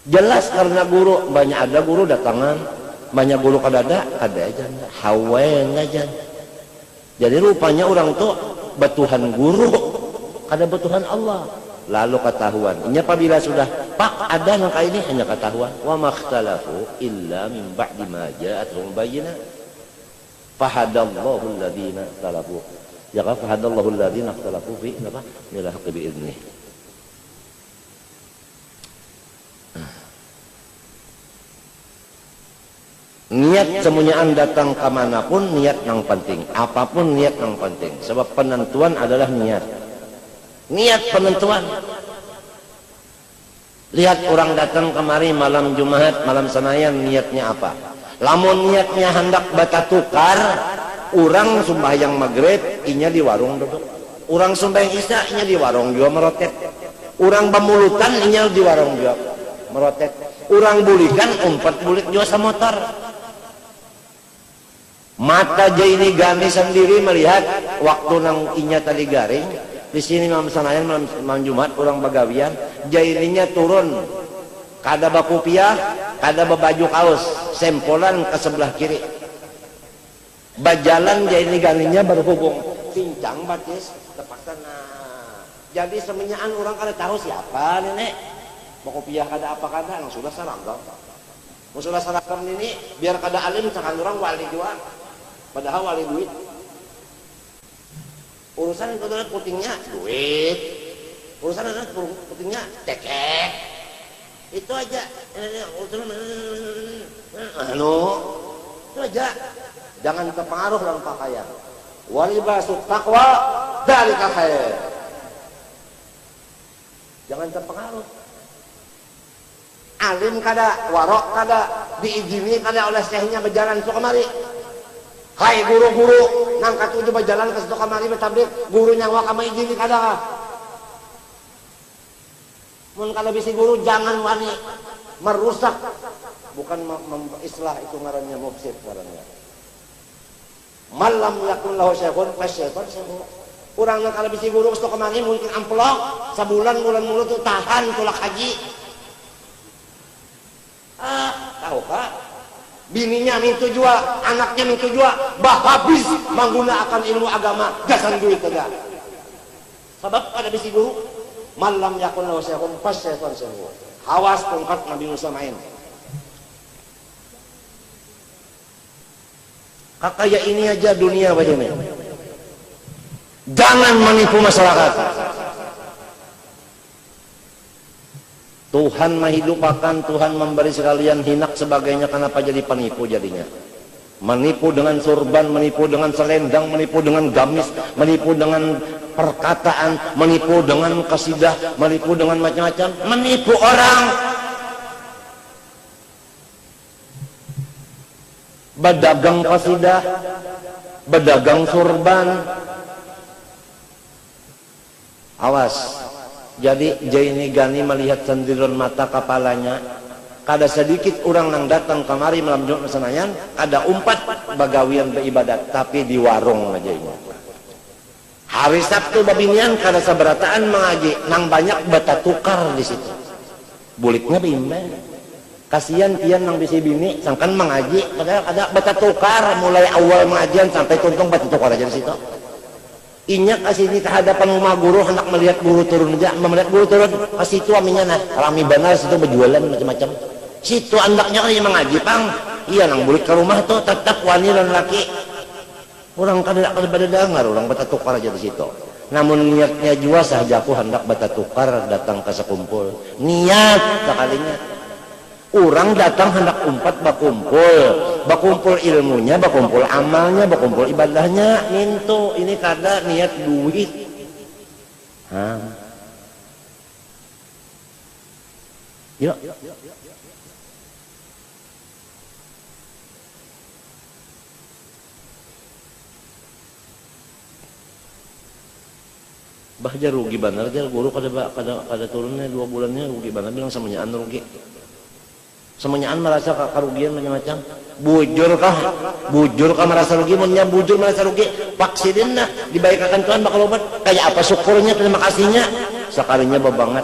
Jelas karena guru banyak ada guru datangan banyak guru kada aja hawen aja jadi rupanya orang tuh batuhan guru kada batuhan Allah lalu ketahuan ini apabila sudah pak ada nangka ini hanya ketahuan wa makhtalafu illa min ba'di ma ja'atuhum bayyinah fahadallahu alladhina ikhtalafu ya kan fahadallahu alladhina ikhtalafu fi apa ila haqqi bi idnih. Niat semuanyaan datang kemanapun niat yang penting apapun niat yang penting sebab penentuan adalah niat penentuan. Lihat orang datang kemari malam Jumat malam Senayan niatnya apa lamun niatnya hendak bata tukar orang sembahyang maghrib inya di warung duduk orang sembahyang isya inya di warung juga merotet orang pemulutan inya di warung juga merotet orang bulikan umpat bulik juga semotor mata ini gani sendiri melihat waktu nang inya tadi garing di sini malam Senayan malam Jumat orang bagawian jaininya turun kada bakupiah kada baju kaos sempolan ke sebelah kiri bajalan jaini ganinya berhubung pincang batis tepat nah jadi semenyaan orang kada tahu siapa nenek bakupiah kada apa kada nang sudah saragam musulah saragam ini biar kada alim cakan orang wali juga padahal wali duit urusan itu adalah putingnya duit urusan adalah putingnya tekek itu aja itu aja jangan terpengaruh dalam pakaian walibasut taqwa dzalika khair jangan terpengaruh alim kada warok kada diizini kada oleh syekhnya berjalan ke kemari hai guru-guru nang katuju berjalan ke situ kemari bertablik guru nyawa kama izini kada mun kalau bisi guru jangan wani merusak bukan islah itu ngarannya mufsid ngarannya malam yakun lahu syekhun fasyaitan syekhu urang kalau bisi guru geus kemari mungkin amplok sabulan bulan mulu tuh tahan tulak haji tahu kah bininya mintu jua anaknya mintu jua bah habis menggunakan ilmu agama gasan duit aja sebab ada bisi guru malam yakun lahu syekhun fasyaitan syekhu awas tongkat Nabi Musa main Kakaya ini aja dunia bagaimana? Jangan menipu masyarakat. Tuhan menghidupakan, Tuhan memberi sekalian hinak sebagainya, kenapa jadi penipu jadinya? Menipu dengan surban, menipu dengan selendang, menipu dengan gamis, menipu dengan perkataan, menipu dengan kasidah, menipu dengan macam-macam, menipu orang. Berdagang kasidah, berdagang surban. Awas. Jadi Jaini Gani melihat sendiran mata kepalanya. Kada sedikit orang yang datang kemari malam Jumat Senayan, ada umpat bagawian beribadat, tapi di warung aja ini. Hari Sabtu babinian kada sabarataan mengaji, nang banyak bata tukar di situ. Buliknya bimbang. Kasihan tian nang bisi bini, sangkan mengaji, padahal ada bata tukar mulai awal mengajian sampai tuntung bata tukar aja di situ. Inyak asini kehadapan rumah guru, hendak melihat guru turun aja, melihat guru turun ke situ aminya nah, rami benar situ berjualan macam-macam. Situ andaknya kan mengaji pang, iya nang bulik ke rumah tuh tetap wanita dan laki. Orang kada dengar, orang bata tukar aja di situ. Namun niatnya jua saja aku hendak bata tukar datang ke sekumpul. Niat sekalinya. Orang datang hendak umpat bakumpul ilmunya, bakumpul amalnya, bakumpul ibadahnya, mintu ini kada niat duit. Yuk. Bahja rugi benar aja guru kada turunnya 2 bulannya rugi benar, bilang semuanyaan rugi. Semuanyaan merasa kerugian macam-macam. Bujur kah merasa rugi, munnya bujur merasa rugi, vaksin dah dibaikakan Tuhan bakal obat. Kayak apa syukurnya, terima kasihnya. Sekalinya babangat.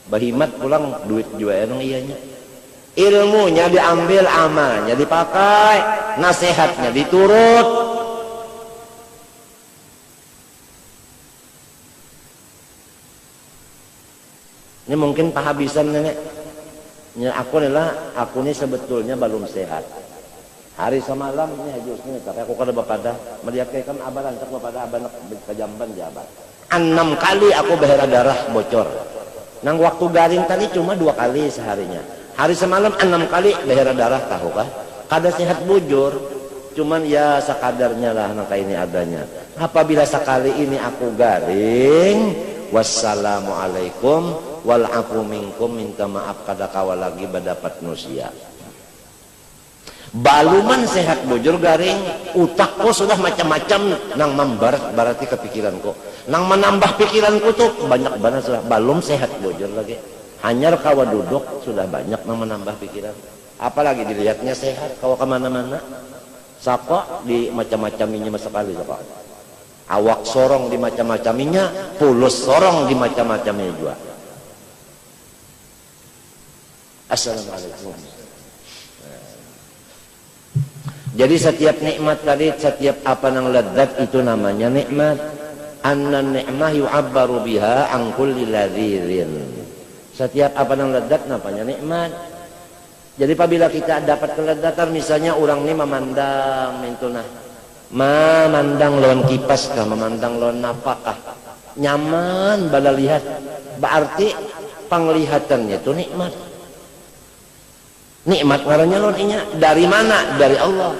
Bahimat pulang duit juga enong iyanya. Ilmunya diambil, amalnya dipakai, nasihatnya diturut. Ini mungkin pahabisan nenek. Ya, aku ini sebetulnya belum sehat. Hari semalam ini hajusnya, tapi aku kada bapada melihat kan abah lantak bapada abah kejamban jabat. 6 kali aku berdarah darah bocor. Nang waktu garing tadi cuma 2 kali seharinya. Hari semalam 6 kali berdarah darah, tahu kah? Kada sehat bujur, cuman ya sekadarnya lah nang ini adanya. Apabila sekali ini aku garing, wassalamualaikum walafu minkum, minta maaf kada kawal lagi berdapat manusia. Baluman sehat bujur garing, utakku sudah macam-macam nang membarat-barati kepikiranku, nang menambah pikiranku tuh banyak banget sudah. Balum sehat bujur lagi, hanyar kawa duduk sudah banyak nang menambah pikiran, apalagi dilihatnya sehat kawa kemana-mana. Sapa di macam-macaminya sekali sapa, awak sorong di macam-macaminya, pulus sorong di macam-macamnya juga. Assalamualaikum. Jadi setiap nikmat tadi, setiap apa yang lezat itu namanya nikmat. Anna ni'mah yu'abbaru biha an kulli ladzirin. Setiap apa yang lezat namanya nikmat. Jadi apabila kita dapat kelezatan, misalnya orang ini memandang mintunah, memandang lawan kipas kah, memandang lawan napakah, nyaman bala lihat, berarti penglihatannya itu nikmat. Nikmat ngarannya lonnya dari mana? Dari Allah.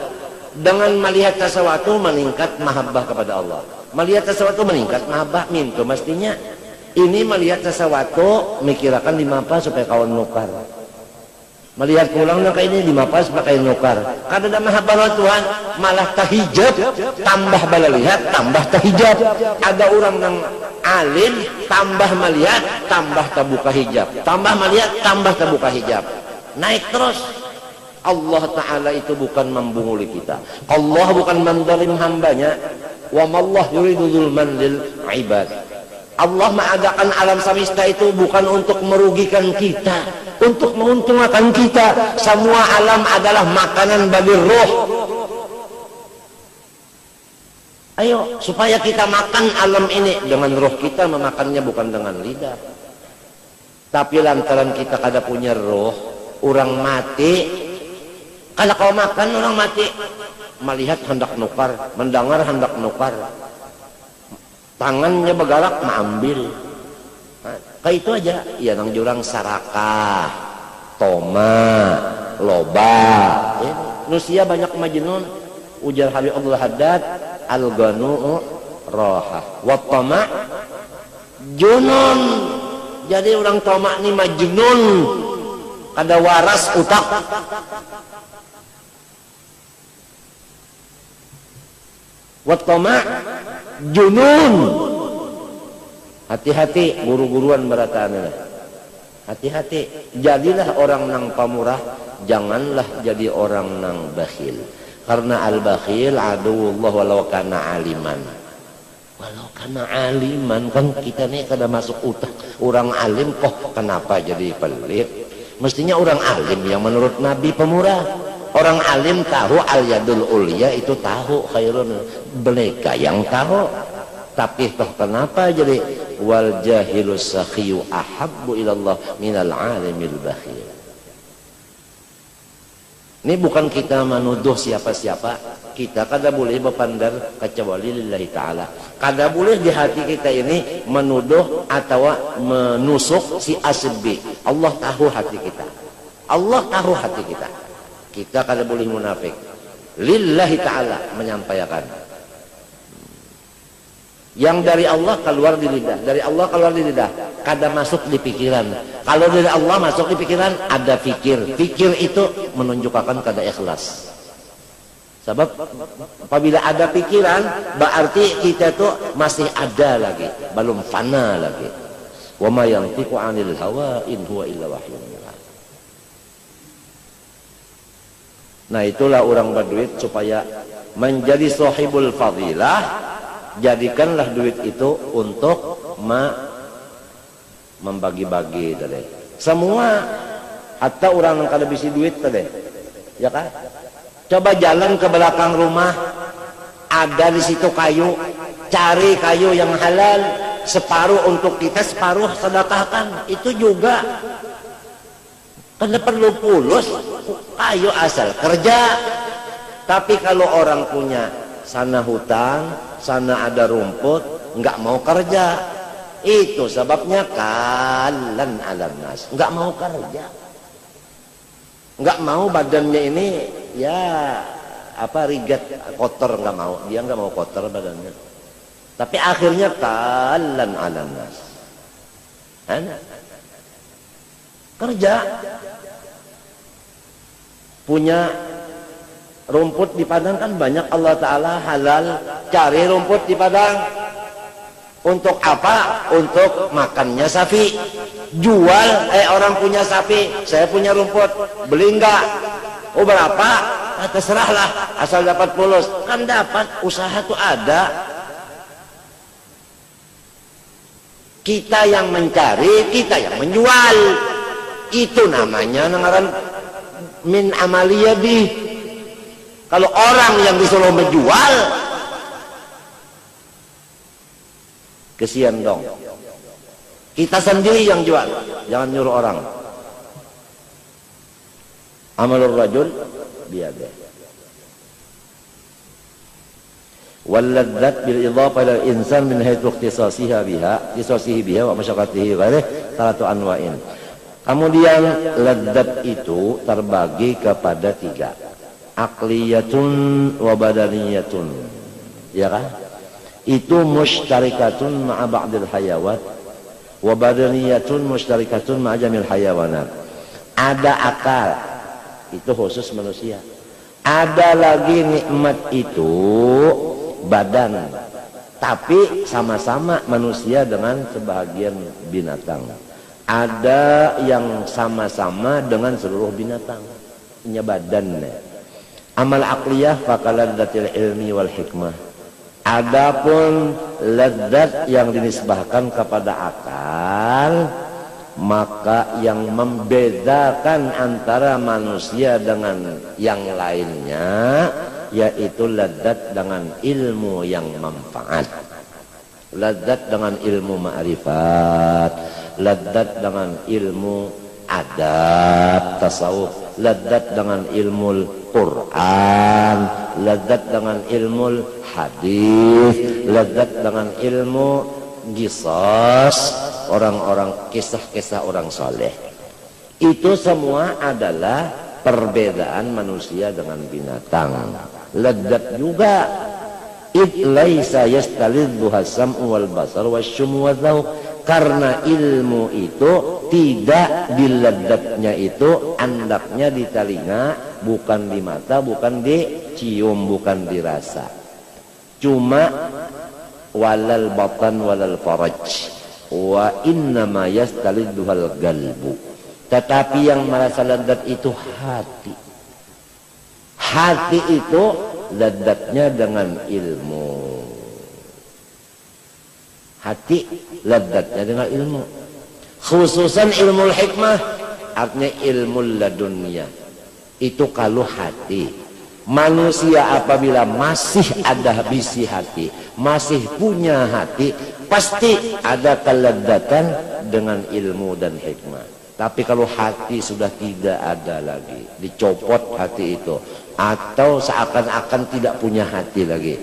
Dengan melihat sesuatu meningkat mahabbah kepada Allah. Melihat sesuatu meningkat mahabbah, mintu mestinya. Ini melihat sesuatu mikirakan di mapa supaya kawan nukar. Melihat pulang nang ini di mapa supaya nukar. Kada ada mahabbah Tuhan, malah tahijab, tambah bala lihat, tambah tahijab. Ada orang nang alim, tambah melihat, tambah tabuka hijab. Tambah melihat, tambah tabuka hijab. Naik terus. Allah Ta'ala itu bukan membunguli kita. Allah bukan menzalim hambanya. Wa mallah yuridu zulman lil ibad. Allah mengadakan alam semesta itu bukan untuk merugikan kita, untuk menguntungkan kita. Semua alam adalah makanan bagi roh. Ayo, supaya kita makan alam ini dengan roh kita, memakannya bukan dengan lidah. Tapi lantaran kita kada punya roh, orang mati Kalau kau makan orang mati, melihat hendak nukar, mendengar hendak nukar, tangannya bergerak mengambil. Kayak itu aja. Ya nang jurang sarakah, toma, loba. Nusia banyak majnun. Ujar Habib Abdul Haddad, al-ghanu'u roha, wa tama junun. Jadi orang toma ini majnun, kada waras utak. Wa tama junun. Hati-hati guru-guruan berataan. Hati-hati, jadilah orang nang pamurah, janganlah jadi orang nang bakhil. Karena al-bakhil aduwullah walau kana aliman. Walau kana aliman, kan kita nih kada masuk utak. Orang alim kok kenapa jadi pelit? Mestinya orang alim yang menurut Nabi pemurah. Orang alim tahu al-yadul ulya itu tahu khairun, mereka yang tahu. Tapi toh kenapa jadi wal jahilus sakhiyu ahabbu ilallah minal alimil bakhil. Ini bukan kita menuduh siapa-siapa. Kita kada boleh berpandar kecuali lillahi ta'ala. Kada boleh di hati kita ini menuduh atau menusuk si asbi. Allah tahu hati kita. Allah tahu hati kita. Kita kada boleh munafik. Lillahi ta'ala menyampaikan. Yang dari Allah keluar di lidah, dari Allah keluar di lidah, kada masuk di pikiran. Kalau dari Allah masuk di pikiran, ada fikir. Fikir itu menunjukkan kada ikhlas. Sebab apabila ada pikiran, berarti kita itu masih ada lagi, belum fana lagi. Wa ma yantiqu 'anil hawa in huwa illa wahyun yuha. Nah, itulah orang berduit supaya menjadi sahibul fadilah. Jadikanlah duit itu untuk membagi-bagi tadi. Semua, hatta orang yang kada bisi duit tadi, ya kan? Coba jalan ke belakang rumah, ada di situ kayu, cari kayu yang halal, separuh untuk kita, separuh sedekahkan. Itu juga kada perlu pulus, kayu asal kerja. Tapi kalau orang punya sana hutan, sana ada rumput, nggak mau kerja, itu sebabnya kalan alam nas, nggak mau kerja, nggak mau badannya ini ya apa rigat kotor, nggak mau, dia nggak mau kotor badannya, tapi akhirnya kalan alam nas, kerja, punya rumput di padang kan banyak, Allah Ta'ala halal, cari rumput di padang. Untuk apa? Untuk makannya sapi. Jual, orang punya sapi, saya punya rumput, beli enggak? Oh berapa? Terserahlah, asal dapat pulus. Kan dapat, usaha tuh ada. Kita yang mencari, kita yang menjual. Itu namanya nangaran min amaliyadi. Kalau orang yang disuruh menjual, kesian dong. Kita sendiri yang jual, jangan nyuruh orang. Amalur rajul biada. Walladzat bil idhafah ila insan min haythu ikhtisasihi biha wa masyaqqatihi ghairih salatu anwa'in. Kemudian ladzat itu terbagi kepada 3. Aqliyatun wa badaniyatun, ya kan? Itu musytarikatun ma'a ba'dil hayawat wa badaniyatun musytarikatun ma'a jamil hayawanat. Ada akal, itu khusus manusia. Ada lagi nikmat itu badan, tapi sama-sama manusia dengan sebahagian binatang. Ada yang sama-sama dengan seluruh binatang, punya badan. Amal aqliyah faqaladzatil ilmi wal hikmah. Adapun ladzat yang dinisbahkan kepada akal, maka yang membedakan antara manusia dengan yang lainnya yaitu ladzat dengan ilmu yang manfaat, ladzat dengan ilmu ma'rifat, ladzat dengan ilmu adab tasawuf. ladzat dengan ilmu Quran, ladzat dengan ilmu hadis, ladzat dengan ilmu qisas, orang-orang kisah-kisah orang soleh. Itu semua adalah perbedaan manusia dengan binatang. Ladzat juga id laisa yastalidduha sam'u wal basar wasyum wa dzauq, karena ilmu itu tidak diladzatnya itu andaknya di telinga, bukan di mata, bukan dicium, bukan dirasa. Cuma walal batan walal faraj wa innama yastalidduhal qalbu. Tetapi yang merasa ladzat itu hati. Hati itu ladzatnya dengan ilmu. Hati ladzatnya dengan ilmu. Khususan ilmu hikmah, artinya ilmu ladunia. Itu kalau hati. Manusia apabila masih ada bisi hati, masih punya hati, pasti ada keladzatan dengan ilmu dan hikmah. Tapi kalau hati sudah tidak ada lagi, dicopot hati itu, atau seakan-akan tidak punya hati lagi,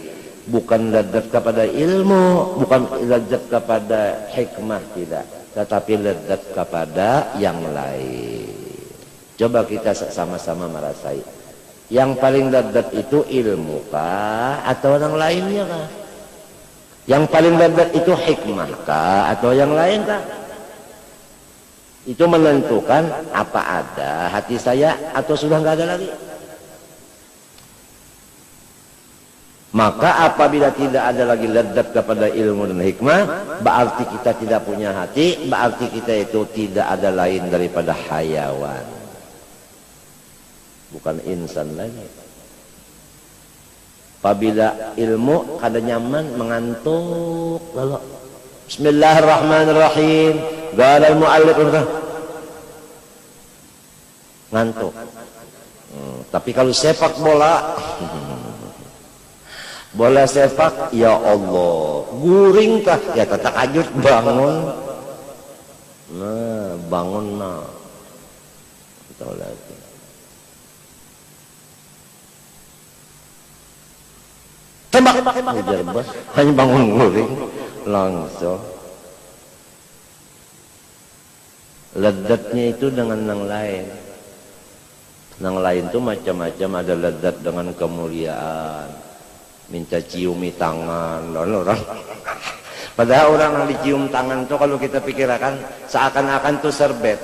bukan ladzat kepada ilmu, bukan ladzat kepada hikmah, tidak, tetapi ladzat kepada yang lain. Coba kita sama-sama merasai, yang paling ladzat itu ilmu kah atau yang lainnya kah? Yang paling ladzat itu hikmah kah atau yang lain kah? Itu menentukan apa ada hati saya atau sudah nggak ada lagi. Maka apabila tidak ada lagi ladzat kepada ilmu dan hikmah, berarti kita tidak punya hati, berarti kita itu tidak ada lain daripada hayawan, bukan insan lagi. Apabila ilmu kada nyaman, mengantuk lalu Bismillahirrahmanirrahim, qala al-mu'allif, ngantuk. Tapi kalau sepak bola bola sepak, ya Allah, guring kah? Ya tetap ajut bangun. Nah, bangun nah. Tahu lagi. Tembak. Ujar bos, hanya bangun guring langsung. Ladzatnya itu dengan yang lain. Yang lain itu macam-macam, ada ladzat dengan kemuliaan, minta ciumi tangan orang. Padahal orang yang dicium tangan itu kalau kita pikirkan seakan-akan tuh serbet,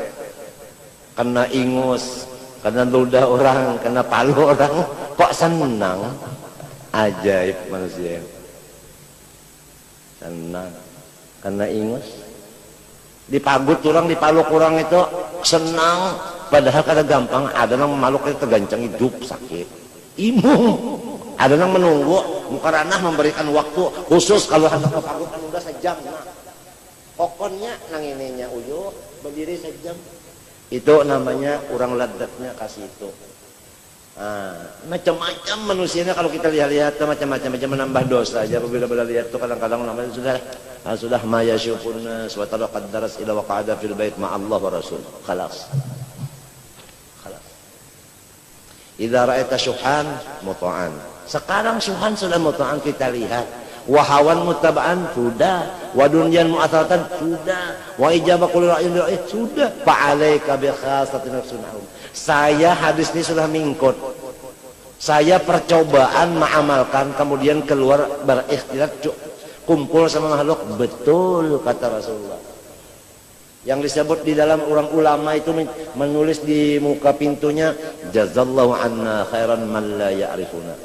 kena ingus, kena ludah orang, kena palu orang, kok senang. Ajaib manusia, senang kena ingus, dipagut orang, dipaluk orang itu senang. Padahal kada gampang, ada yang memaluk itu tergancang hidup sakit, imung. Ada yang menunggu, mukaranah memberikan waktu khusus kalau hendak kepagut kan udah sejam. Nah, pokoknya nang ininya uyuh berdiri sejam. Itu namanya orang ladzatnya kasih itu. Nah, macam-macam manusianya kalau kita lihat-lihat macam-macam menambah dosa aja. Bila lihat itu kadang-kadang namanya sudah maya syukurna suatu qad daras ila waqa'ada fil bait ma Allah wa rasul. Khalas. Idza ra'aita syuhan muta'an. Sekarang syuhan sudah muta'an, kita lihat. Wahawan mutaba'an sudah, wa dunyan mu'athatan sudah, wa ijabah kulli ra'yin sudah. Fa'alaika bi khasatin nafsunahum. Saya hadis ini sudah mingkot. Saya percobaan mengamalkan, kemudian keluar berikhtiar, kumpul sama makhluk. Betul kata Rasulullah. Yang disebut di dalam orang ulama itu menulis di muka pintunya, jazallahu anna khairan man la ya'rifuna.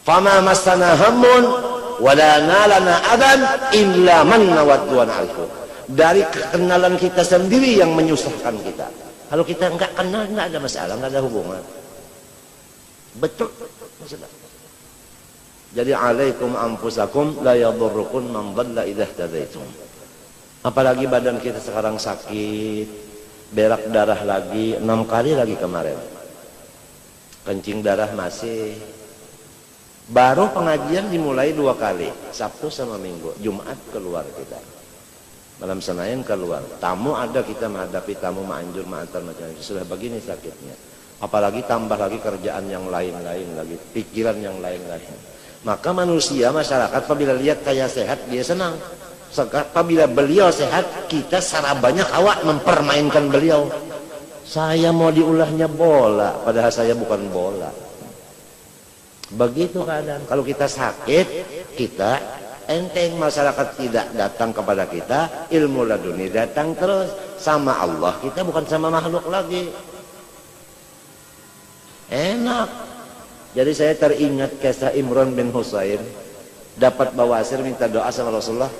Fama massana hammun wala nalana adan illa man nawadduan alfu. Dari kekenalan kita sendiri yang menyusahkan kita. Kalau kita enggak kenal, enggak ada masalah, enggak ada hubungan. Betul masalah. Jadi alaikum anfusakum la yadurrukum man dhalla idza ihtadaitum. Apalagi badan kita sekarang sakit, berak darah lagi 6 kali lagi kemarin. Kencing darah masih. Baru pengajian dimulai 2 kali, Sabtu sama Minggu, Jumat keluar kita. Malam Senayan keluar, tamu ada, kita menghadapi tamu, ma'anjur, ma'antar, macam-macam. Sudah begini sakitnya. Apalagi tambah lagi kerjaan yang lain-lain lagi, pikiran yang lain-lain. Maka manusia, masyarakat, apabila lihat saya sehat, dia senang. Apabila beliau sehat, kita secara banyak awak mempermainkan beliau. Saya mau diulahnya bola, padahal saya bukan bola. Begitu keadaan. Kalau kita sakit, kita enteng, masyarakat tidak datang kepada kita, ilmu laduni datang terus. Sama Allah kita, bukan sama makhluk lagi. Enak. Jadi saya teringat kisah Imran bin Husain, dapat bawasir, minta doa sama Rasulullah,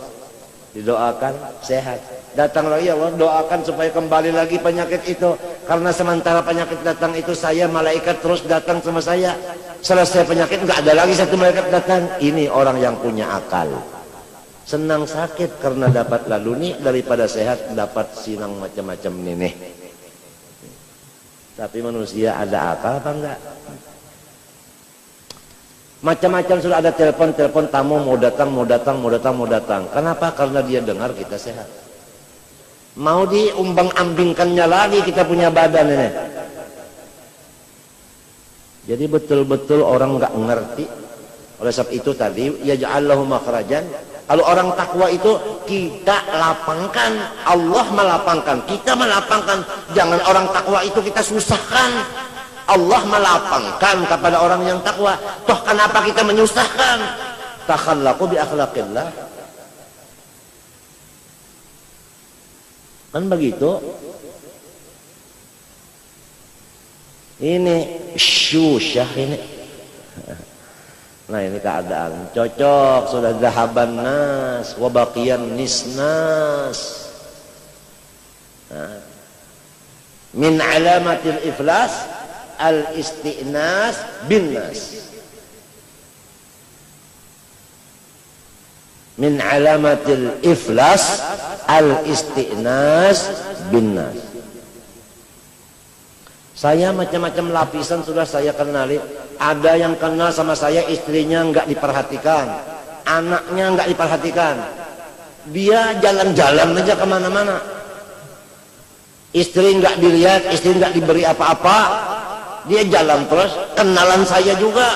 didoakan sehat. Datang lagi, ya Allah doakan supaya kembali lagi penyakit itu, karena sementara penyakit datang itu saya, malaikat terus datang sama saya. Selesai penyakit nggak ada lagi satu malaikat datang. Ini orang yang punya akal. Senang sakit karena dapat laluni daripada sehat dapat sinang macam-macam nenek. Tapi manusia ada akal apa enggak? Macam-macam sudah ada telepon tamu mau datang. Kenapa? Karena dia dengar kita sehat. Mau diumbang-ambingkannya lagi kita punya badan ini. Jadi betul-betul orang nggak ngerti. Oleh sebab itu tadi yaj'allahu makhrajan. Kalau orang takwa itu kita lapangkan, Allah melapangkan, kita melapangkan. Jangan orang takwa itu kita susahkan. Allah melapangkan kepada orang yang takwa. Toh kenapa kita menyusahkan? Takhallaqu bi akhlaqillah. Kan begitu. Ini syusyah ini. Nah ini keadaan cocok, sudah zahaban nas wa baqiyan nisnas. Nah. Min alamatil iflas al isti'nas bin nas. Min alamatil iflas al isti'nas bin nas. Saya macam-macam lapisan sudah saya kenali. Ada yang kenal sama saya, istrinya nggak diperhatikan, anaknya nggak diperhatikan, dia jalan-jalan aja kemana-mana, istri nggak dilihat, istri nggak diberi apa-apa, dia jalan terus. Kenalan saya juga,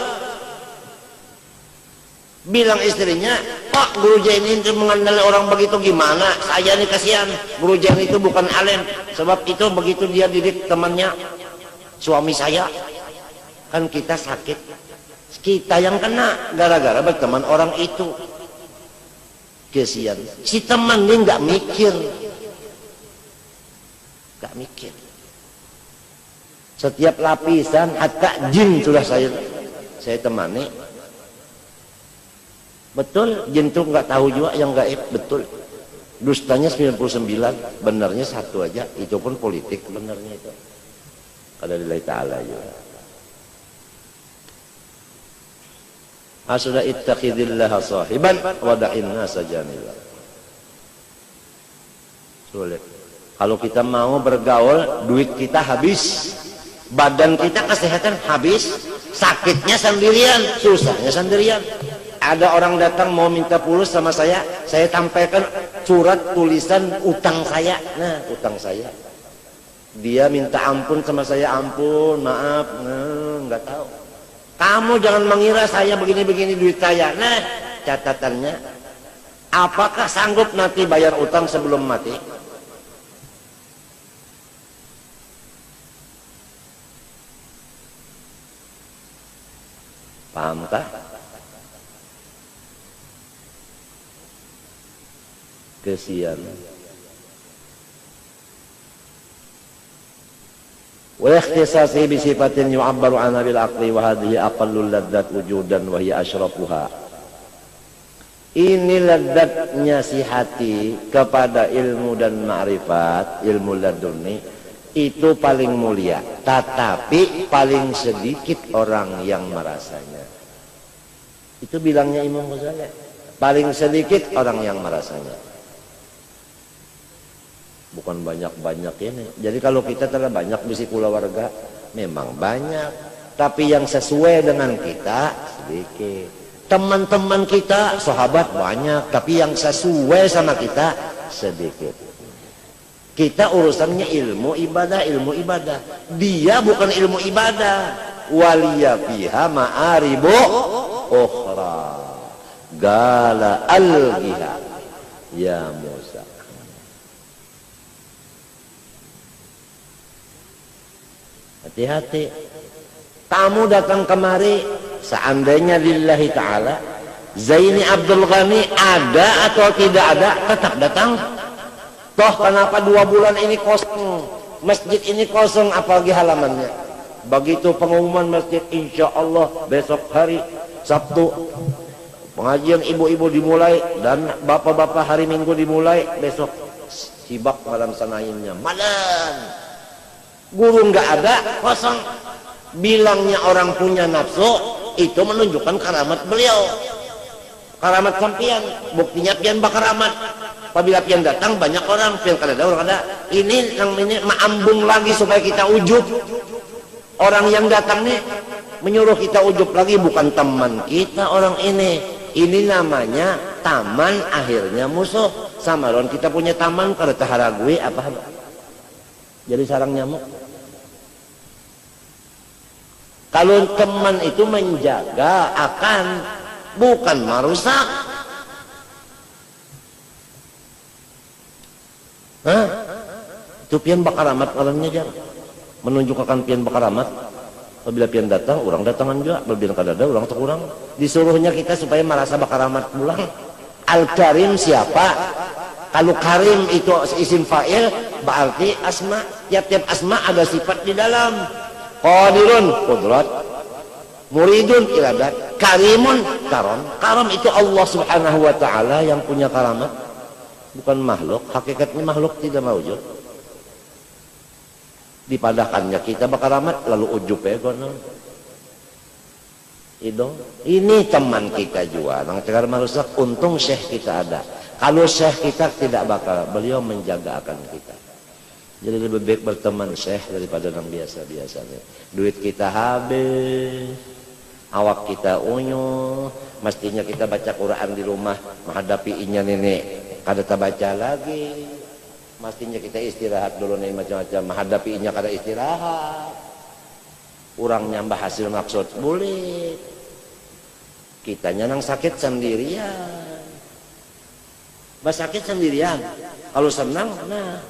bilang istrinya, Pak Guru Jain itu mengandalkan orang begitu gimana? Saya nih kasihan, Guru Jain itu bukan alim, sebab itu begitu dia didik temannya, suami saya. Kan kita sakit, kita yang kena gara-gara berteman orang itu. Kesian, si teman ini nggak mikir. Setiap lapisan, hatta jin sudah saya temani. Betul, jin itu nggak tahu juga yang gaib, betul. Dustanya 99, benarnya satu aja, itu pun politik benarnya itu. Kalau lillahi ta'ala juga. Sudah ittaqidillaha sahiban wa da'in nasa janilan. Sulit. Kalau kita mau bergaul, duit kita habis, badan kita kesehatan habis, sakitnya sendirian, susahnya sendirian. Ada orang datang mau minta pulus sama saya tampaikan surat tulisan utang saya. Nah, utang saya. Dia minta ampun sama saya, ampun, maaf, nggak tahu. Kamu jangan mengira saya begini-begini duit saya. Nah, catatannya, apakah sanggup nanti bayar utang sebelum mati? Pahamkah? Kesian. Wa ikhtisasi bi sifatin yu'abbaru anha bil aqli wa hadhihi aqallul ladzat wujudan wa hiya asyrafuha. Ini ladzatnya si hati kepada ilmu dan ma'rifat, ilmu laduni itu paling mulia, tetapi paling sedikit orang yang merasanya. Itu bilangnya Imam Ghazali, paling sedikit orang yang merasanya. Bukan banyak-banyak ini. Jadi kalau kita telah banyak bisi keluarga, memang banyak. Tapi yang sesuai dengan kita sedikit. Teman-teman kita, sahabat banyak. Tapi yang sesuai sama kita sedikit. Kita urusannya ilmu ibadah. Dia bukan ilmu ibadah. Waliya fiha ma'aribu ukhra. Gala algiha ya Musa. Hati-hati. Tamu datang kemari, seandainya lillahi ta'ala, Zaini Abdul Ghani ada atau tidak ada, tetap datang. Toh kenapa 2 bulan ini kosong, masjid ini kosong, apalagi halamannya. Begitu pengumuman masjid, insya Allah besok hari Sabtu pengajian ibu-ibu dimulai dan bapak-bapak hari Minggu dimulai, besok sibak malam sanainnya, malam guru nggak ada, kosong. Bilangnya orang punya nafsu itu menunjukkan karamat beliau, karamat sampian. Buktinya pian bakaramat. Apabila pian datang banyak orang, pian kada ada orang ada. Ini yang ini maambung lagi supaya kita ujub. Orang yang datang nih menyuruh kita ujub lagi, bukan teman kita orang ini. Ini namanya taman akhirnya musuh. Samaron kita punya taman kada taharagui apa? Jadi sarang nyamuk. Kalau teman itu menjaga akan, bukan merusak. Hah? Itu pian bakaramat alamnya jar. Menunjukkan pian bakaramat. Apabila pian datang, orang datangan juga. Apabila kadada, orang terkurang. Disuruhnya kita supaya merasa bakaramat pulang. Al-Karim siapa? Kalau Karim itu isim fa'il, berarti asma. Tiap-tiap asma ada sifat di dalam. Qadirun qudrat, muridun iradat, karimun karam. Karam itu Allah Subhanahu wa taala yang punya karamat, bukan makhluk. Hakikatnya makhluk tidak maujud. Dipadahkannya kita bakaramat lalu ujub ya gono. Ini teman kita juga nang tegar marusak, untung syekh kita ada. Kalau syekh kita tidak bakal, beliau menjaga akan kita. Jadi lebih baik berteman syekh daripada yang biasa-biasanya. Duit kita habis, awak kita unyu, mestinya kita baca Quran di rumah, menghadapi inya nenek kada baca lagi. Mestinya kita istirahat dulu nih macam-macam, menghadapi inya kada istirahat. Urang nyambah hasil maksud boleh. Kitanya nang sakit sendirian. Sakit sendirian. Kalau senang, nah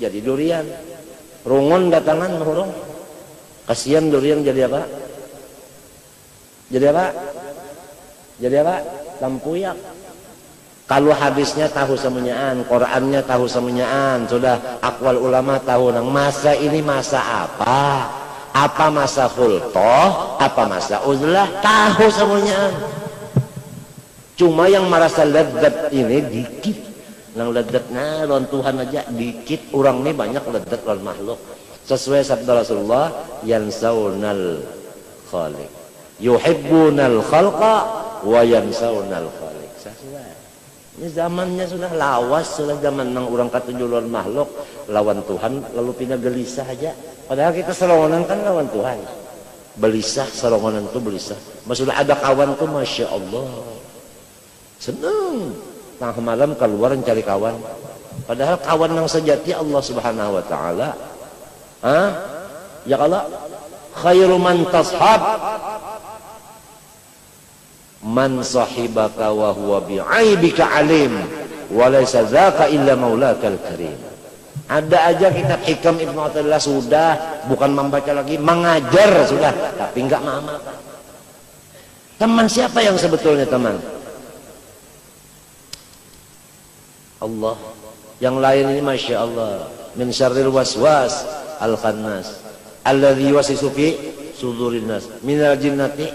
jadi durian. Rungun datangan hurung. Kasihan durian jadi apa? Jadi apa? Jadi apa? Lampuyak. Kalau hadisnya tahu semuanyaan, Qurannya tahu semuanyaan, sudah akwal ulama tahu nang masa ini masa apa? Apa masa khultoh? Apa masa uzlah? Tahu semuanyaan. Cuma yang merasa lezat ini dikit. Nang ledatnya lawan Tuhan aja dikit, orang ini banyak ledat lawan makhluk. Sesuai sabda Rasulullah, yansaunal khaliq, yuhibbunal khalqa wa yansaunal khaliq. Sesuai. Ini zamannya sudah lawas, sudah zaman nang orang katujuh lawan makhluk, lawan Tuhan lalu pindah gelisah aja. Padahal kita serongonan kan lawan Tuhan. Belisah, serongonan itu belisah. Maksudnya ada kawan tuh masya Allah, seneng. Tengah malam keluar mencari kawan. Padahal kawan yang sejati Allah Subhanahu wa taala. Ya Allah, khairu man tashab man sahibaka wa huwa bi'aibika alim wa laysa dzaka illa maulakal karim. Ada aja kitab Hikam Ibnu Athaillah sudah, bukan membaca lagi, mengajar sudah, tapi enggak mengamalkan. Teman siapa yang sebetulnya teman? Allah. Yang lain ini masya Allah, min syarril waswas al khannas alladzi yuwaswisu fi sudurin nas minal jinnati.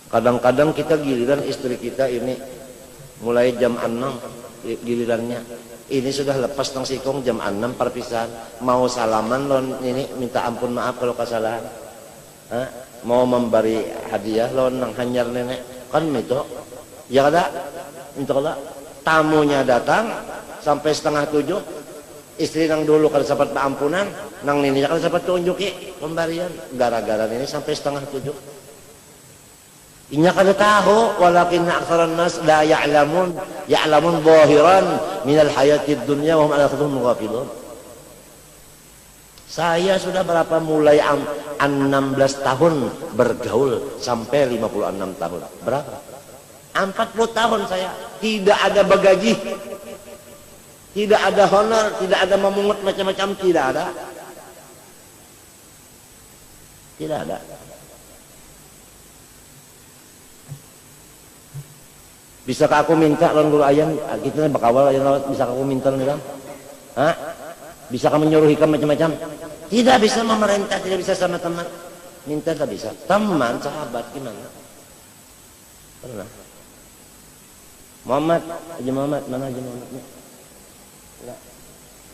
Kadang-kadang kita giliran istri kita ini mulai jam 6 gilirannya. Ini sudah lepas tang sikong jam 6 perpisahan. Mau salaman lon ini minta ampun maaf kalau kesalahan. Mau memberi hadiah lon nang hanyar nenek kan itu. Ya kada? Itu kada. Tamunya datang sampai 6:30. Istri nang dulu kada sempat ampunan, nang nininya kada sempat tunjuki pemberian. Gara-gara ini sampai 6:30. Inya kada tahu, walakin aktsaran nas la ya'lamun, ya'lamun zahiran minal hayatid dunya wa hum 'an akhirihim ghafilun. Saya sudah berapa mulai 16 tahun bergaul sampai 56 tahun. Berapa? 40 tahun saya tidak ada bagaji. Tidak ada honor, tidak ada memungut macam-macam, tidak ada. Tidak ada. Bisakah aku minta lawan guru ayam, kita bakawal ayam lawat, bisa aku minta lawan? Hah? Bisa kamu menyuruh hikam macam-macam? Tidak bisa memerintah, tidak bisa sama teman. Minta tak bisa. Teman, sahabat gimana? Pernah. Muhammad, Haji Muhammad, mana Haji Muhammadnya?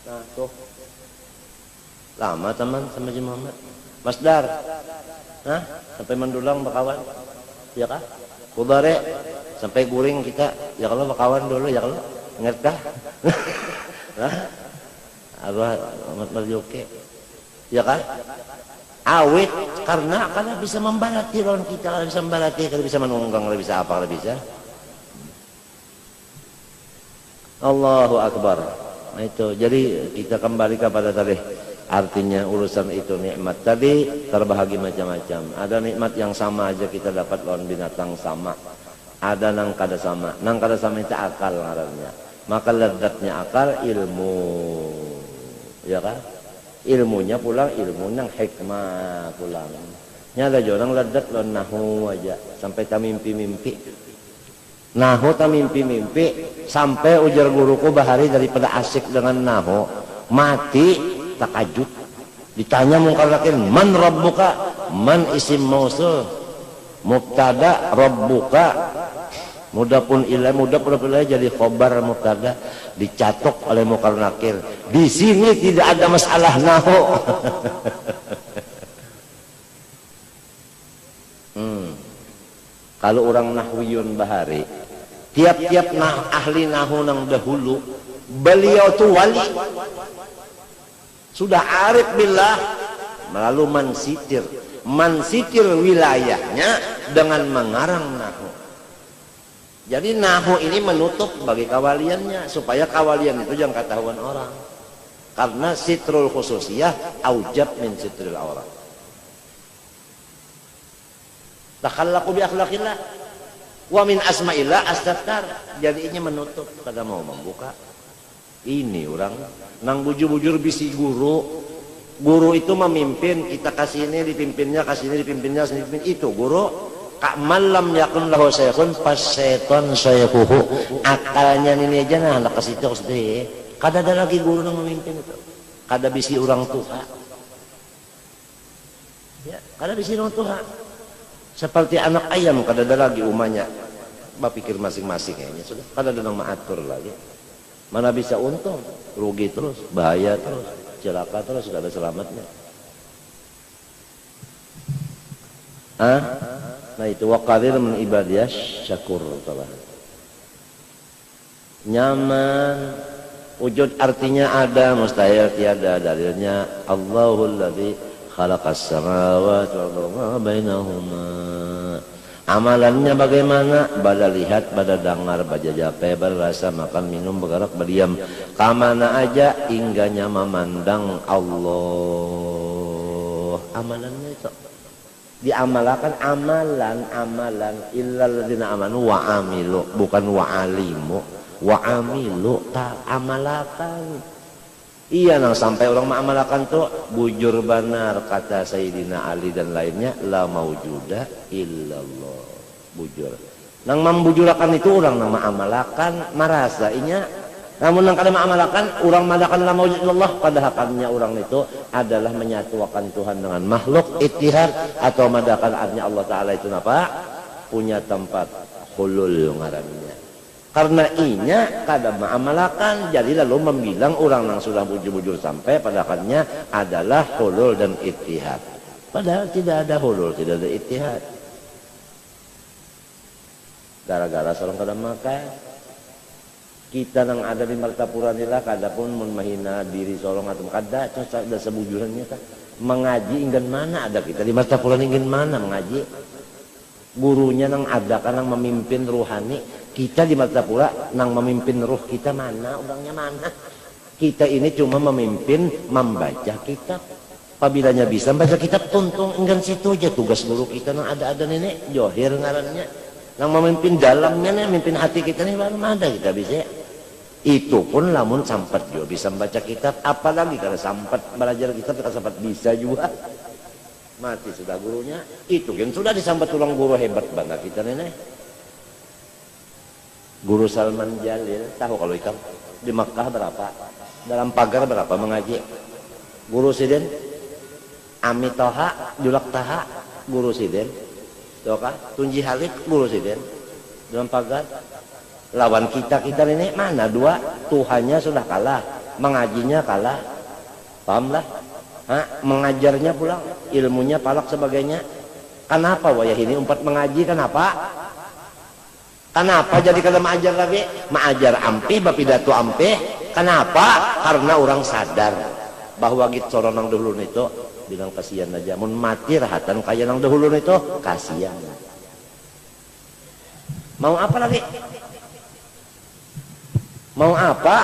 Nah, tuh. Lama teman sama Haji Muhammad. Mas Dar. Hah? Sampai mendulang bakawan. Ya kah? Kubare. Sampai guring kita. Ya kalau bakawan dulu, ya kalau. Ingat kah? Nah. Arwah Ahmad Marjoke. Ya kan? Awet karena bisa membarati lawan kita, kalau bisa membarati, kalau bisa menunggang, kalau bisa apa, kalau bisa. Allahu Akbar. Nah itu, jadi kita kembali kepada tadi artinya urusan itu nikmat tadi terbahagi macam-macam. Ada nikmat yang sama aja kita dapat lawan binatang sama. Ada nang kada sama. Nang kada sama itu akal ngarannya. Maka lezatnya akal ilmu. Ya kan? Ilmunya pulang ilmu nang hikmah pulang. Nyada jorang lezat lawan nahu aja sampai tak mimpi-mimpi. Nahu tak mimpi-mimpi sampai ujar guruku bahari daripada asik dengan nahu mati takajud. Ditanya mungkar nakir, man rabbuka, man isim mausul, mubtada rabbuka, mudah pun ilah jadi khobar mubtada, dicatok oleh mungkar nakir. Di sini tidak ada masalah nahu. Kalau orang nahwiyun bahari, tiap-tiap ahli nahu nang dahulu, beliau tuh wali. Sudah arif billah, lalu mensitir wilayahnya dengan mengarang nahu. Jadi nahu ini menutup bagi kawaliannya, supaya kawalian itu jangan ketahuan orang. Karena sitrul khususiyah aujab min sitril aurat. Takhallaqu bi akhlaqillah wa min asma'illah as-sattar. Jadi ini menutup, kada mau membuka. Ini orang nang bujur-bujur bisi guru itu memimpin, kita kasih ini dipimpinnya, kasih ini dipimpinnya, dipimpin itu guru. Kak malam yakun lahu syekhun pas seton syekhuhu. Akalnya ini aja nah anak kasih itu kada ada lagi guru yang memimpin itu. Kada bisi orang tua. Ya, kada bisi orang tua. Seperti anak ayam kada ada lagi umanya. Bapikir masing-masing kayaknya sudah. Kada ada yang mengatur lagi. Mana bisa untung, rugi terus, bahaya terus, celaka terus, sudah ada selamatnya. Nah itu waqadir min ibadiyah syakur telah. Nyaman, wujud artinya ada, mustahil tiada. Dalilnya Allahul ladzi khalaqas samawati wal arda bainahuma. Amalannya bagaimana? Bada lihat, bada dengar, baca jape, berasa, makan, minum, bergerak, berdiam. Kamana aja hingganya memandang Allah. Amalannya itu diamalkan, amalan illal ladzina amanu wa amilu, bukan wa alimu, wa amilu, tak amalakan. Iya nang sampai orang mengamalkan tuh bujur benar kata Sayyidina Ali dan lainnya la maujuda illallah. Bujur nang membujurakan itu orang nang mengamalkan merasa inya, namun nang kada mengamalkan orang madakan la maujud illallah, pada hakikatnya orang itu adalah menyatukan Tuhan dengan makhluk ittihad, atau madakan artinya Allah Ta'ala itu apa? Punya tempat hulul ngarannya. Karena inya kada mengamalkan, jadi lalu membilang orang yang sudah bujur-bujur sampai pada akhirnya adalah hulul dan ittihad. Padahal tidak ada hulul, tidak ada ittihad. Gara-gara seorang kada makan, kita yang ada di Martapura inilah kada pun menghina diri seorang atau kada, ada sebujurannya kan. Mengaji ingin mana ada kita di Martapura ingin mana mengaji? Gurunya nang ada kan nang memimpin ruhani, kita di Martapura nang memimpin ruh kita mana, orangnya mana. Kita ini cuma memimpin membaca kitab. Apabila bisa baca kitab, tuntung enggan situ aja tugas guru kita nang ada nenek Johir ngarannya. Nang memimpin dalamnya nih, memimpin hati kita nih baru ada kita bisa. Itu pun lamun sampat juga bisa membaca kitab, apalagi kalau sampat belajar kitab kalau sampat bisa juga. Mati sudah gurunya, itu kan sudah disambat tulang guru hebat banget kita nenek. Guru Salman Jalil, tahu kalau ikam di Makkah berapa? Dalam pagar berapa mengaji? Guru Siden, Ami Toha, Julak Taha, Guru Siden, Toka, Tunji Halid, Guru Siden, dalam pagar. Lawan kita ini mana dua, Tuhannya sudah kalah, mengajinya kalah, pahamlah, mengajarnya pulang, ilmunya palak sebagainya. Kenapa wayah ini umpat mengaji? Kenapa jadi kada mengajar lagi? Mengajar ampih, bapidato ampih. Kenapa? Karena orang sadar bahwa gitu soron nang dahulu itu bilang kasihan aja, mun mati rahatan kaya nang dahulu itu kasihan. Mau apa lagi? Mau apa?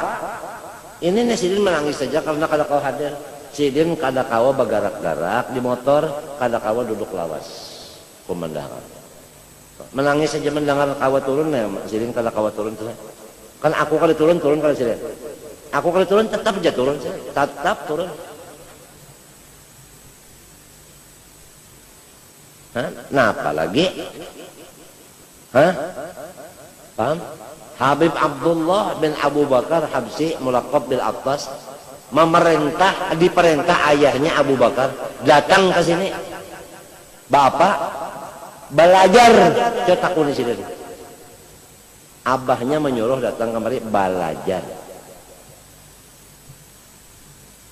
Ini nih Sidin menangis saja karena kada kau hadir. Sidin kada kawa bagarak-garak di motor, kada kawa duduk lawas pemandangan. Menangis saja mendengar kawa turun ya, Sidin kada kawa turun tuh. Kan aku kali turun kali Sidin. Aku kali turun tetap aja turun, tetap turun. Nah apalagi? Paham? Habib Abdullah bin Abu Bakar Habsyi mulaqab bil Attas diperintah ayahnya Abu Bakar datang ke sini. Bapak belajar cetak kunis ini. Abahnya menyuruh datang kemari belajar.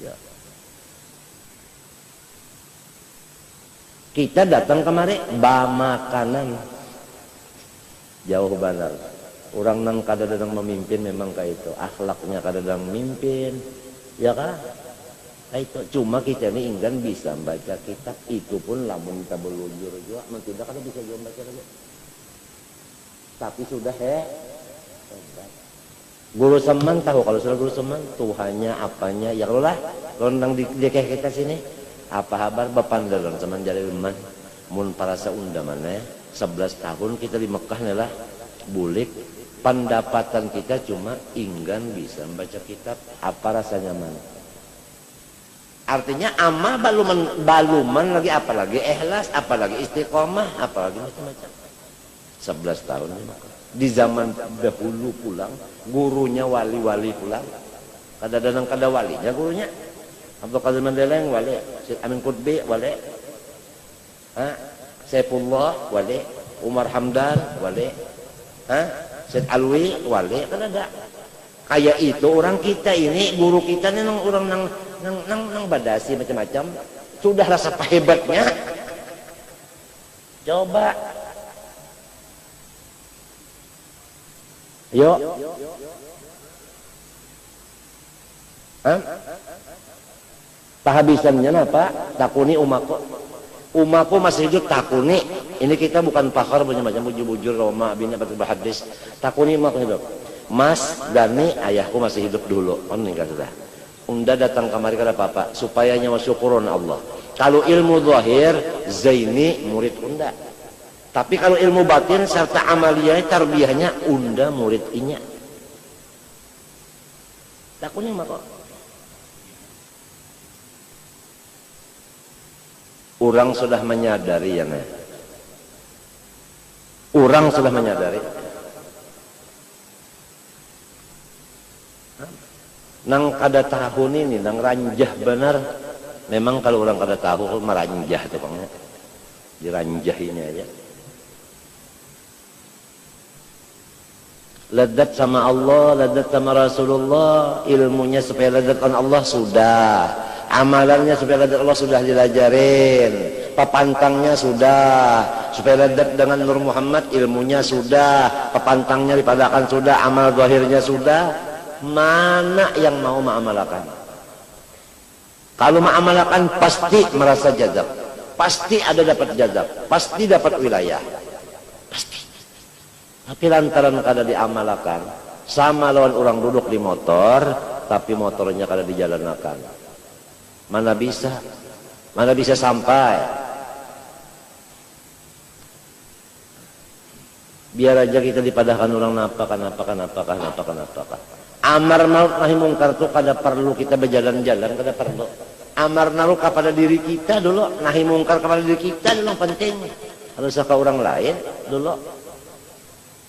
Ya. Kita datang kemari makanan jauh benar. Orang nang kadang-kadang memimpin memang kayak itu, akhlaknya kadang-kadang memimpin, ya kan? Kayak itu. Cuma kita ini enggan bisa baca kitab, itu pun lamun kita belujur juga, tidak kada bisa juga baca lagi. Tapi sudah Guru Seman tahu kalau sudah Guru Seman, Tuhannya apanya, ya kalau lah, kalau nang di kita sini, apa kabar bapak dalam Seman Jalil man, mun para seunda mana, 11 tahun kita di Mekah nih lah, bulik. Pendapatan kita cuma enggan bisa membaca kitab, apa rasanya man? Artinya amal baluman lagi, apalagi ikhlas, apalagi istiqomah, apalagi macam-macam. 11 tahun di zaman dahulu pulang, gurunya wali-wali pulang, kadang-kadang kada walinya gurunya. Abdul Qadir Mandela yang wali, Syed Amin Qutbi wali, Saifullah wali, Umar Hamdan wali, Syed Alwi wali, kan ada. Kayak itu orang kita ini, guru kita ini orang nang badasi macam-macam, sudah rasa hebatnya. Coba, yuk, pahabisannya apa? Takuni umaku masih hidup takuni. Ini kita bukan pakar macam-macam bujur-bujur Roma bini batul hadis. Takuni umaku hidup. Mas Dani ayahku masih hidup dulu. Oh meninggal sudah. Unda datang kemari kada apa-apa supaya nyawa syukuron Allah. Kalau ilmu zahir Zaini murid Unda. Tapi kalau ilmu batin serta amaliyah tarbiyahnya Unda murid inya. Takuni umaku. Orang sudah menyadari ya nih. Orang sudah menyadari. Nang kada tahun ini, nang ranjah benar. Memang kalau orang kada tahu meranjah tuh bang. Diranjah ini aja. Ladat sama Allah, ladat sama Rasulullah, ilmunya supaya ladat on Allah sudah. Amalannya supaya ladat Allah sudah dilajarin, papantangnya sudah, supaya ladat dengan Nur Muhammad ilmunya sudah, papantangnya dipadakan sudah, amal zahirnya sudah. Mana yang mau mengamalkan? Kalau mengamalkan pasti merasa jazab, pasti ada dapat jazab, pasti dapat wilayah. Pasti. Tapi lantaran kada diamalakan, sama lawan orang duduk di motor, tapi motornya kada dijalankan. Mana bisa sampai. Biar aja kita dipadahkan orang napakan. Amar ma'ruf nahi mungkar itu kada perlu kita berjalan-jalan, kada perlu. Amar ma'ruf kepada diri kita dulu, nahi mungkar kepada diri kita dulu penting. Harus ke orang lain dulu.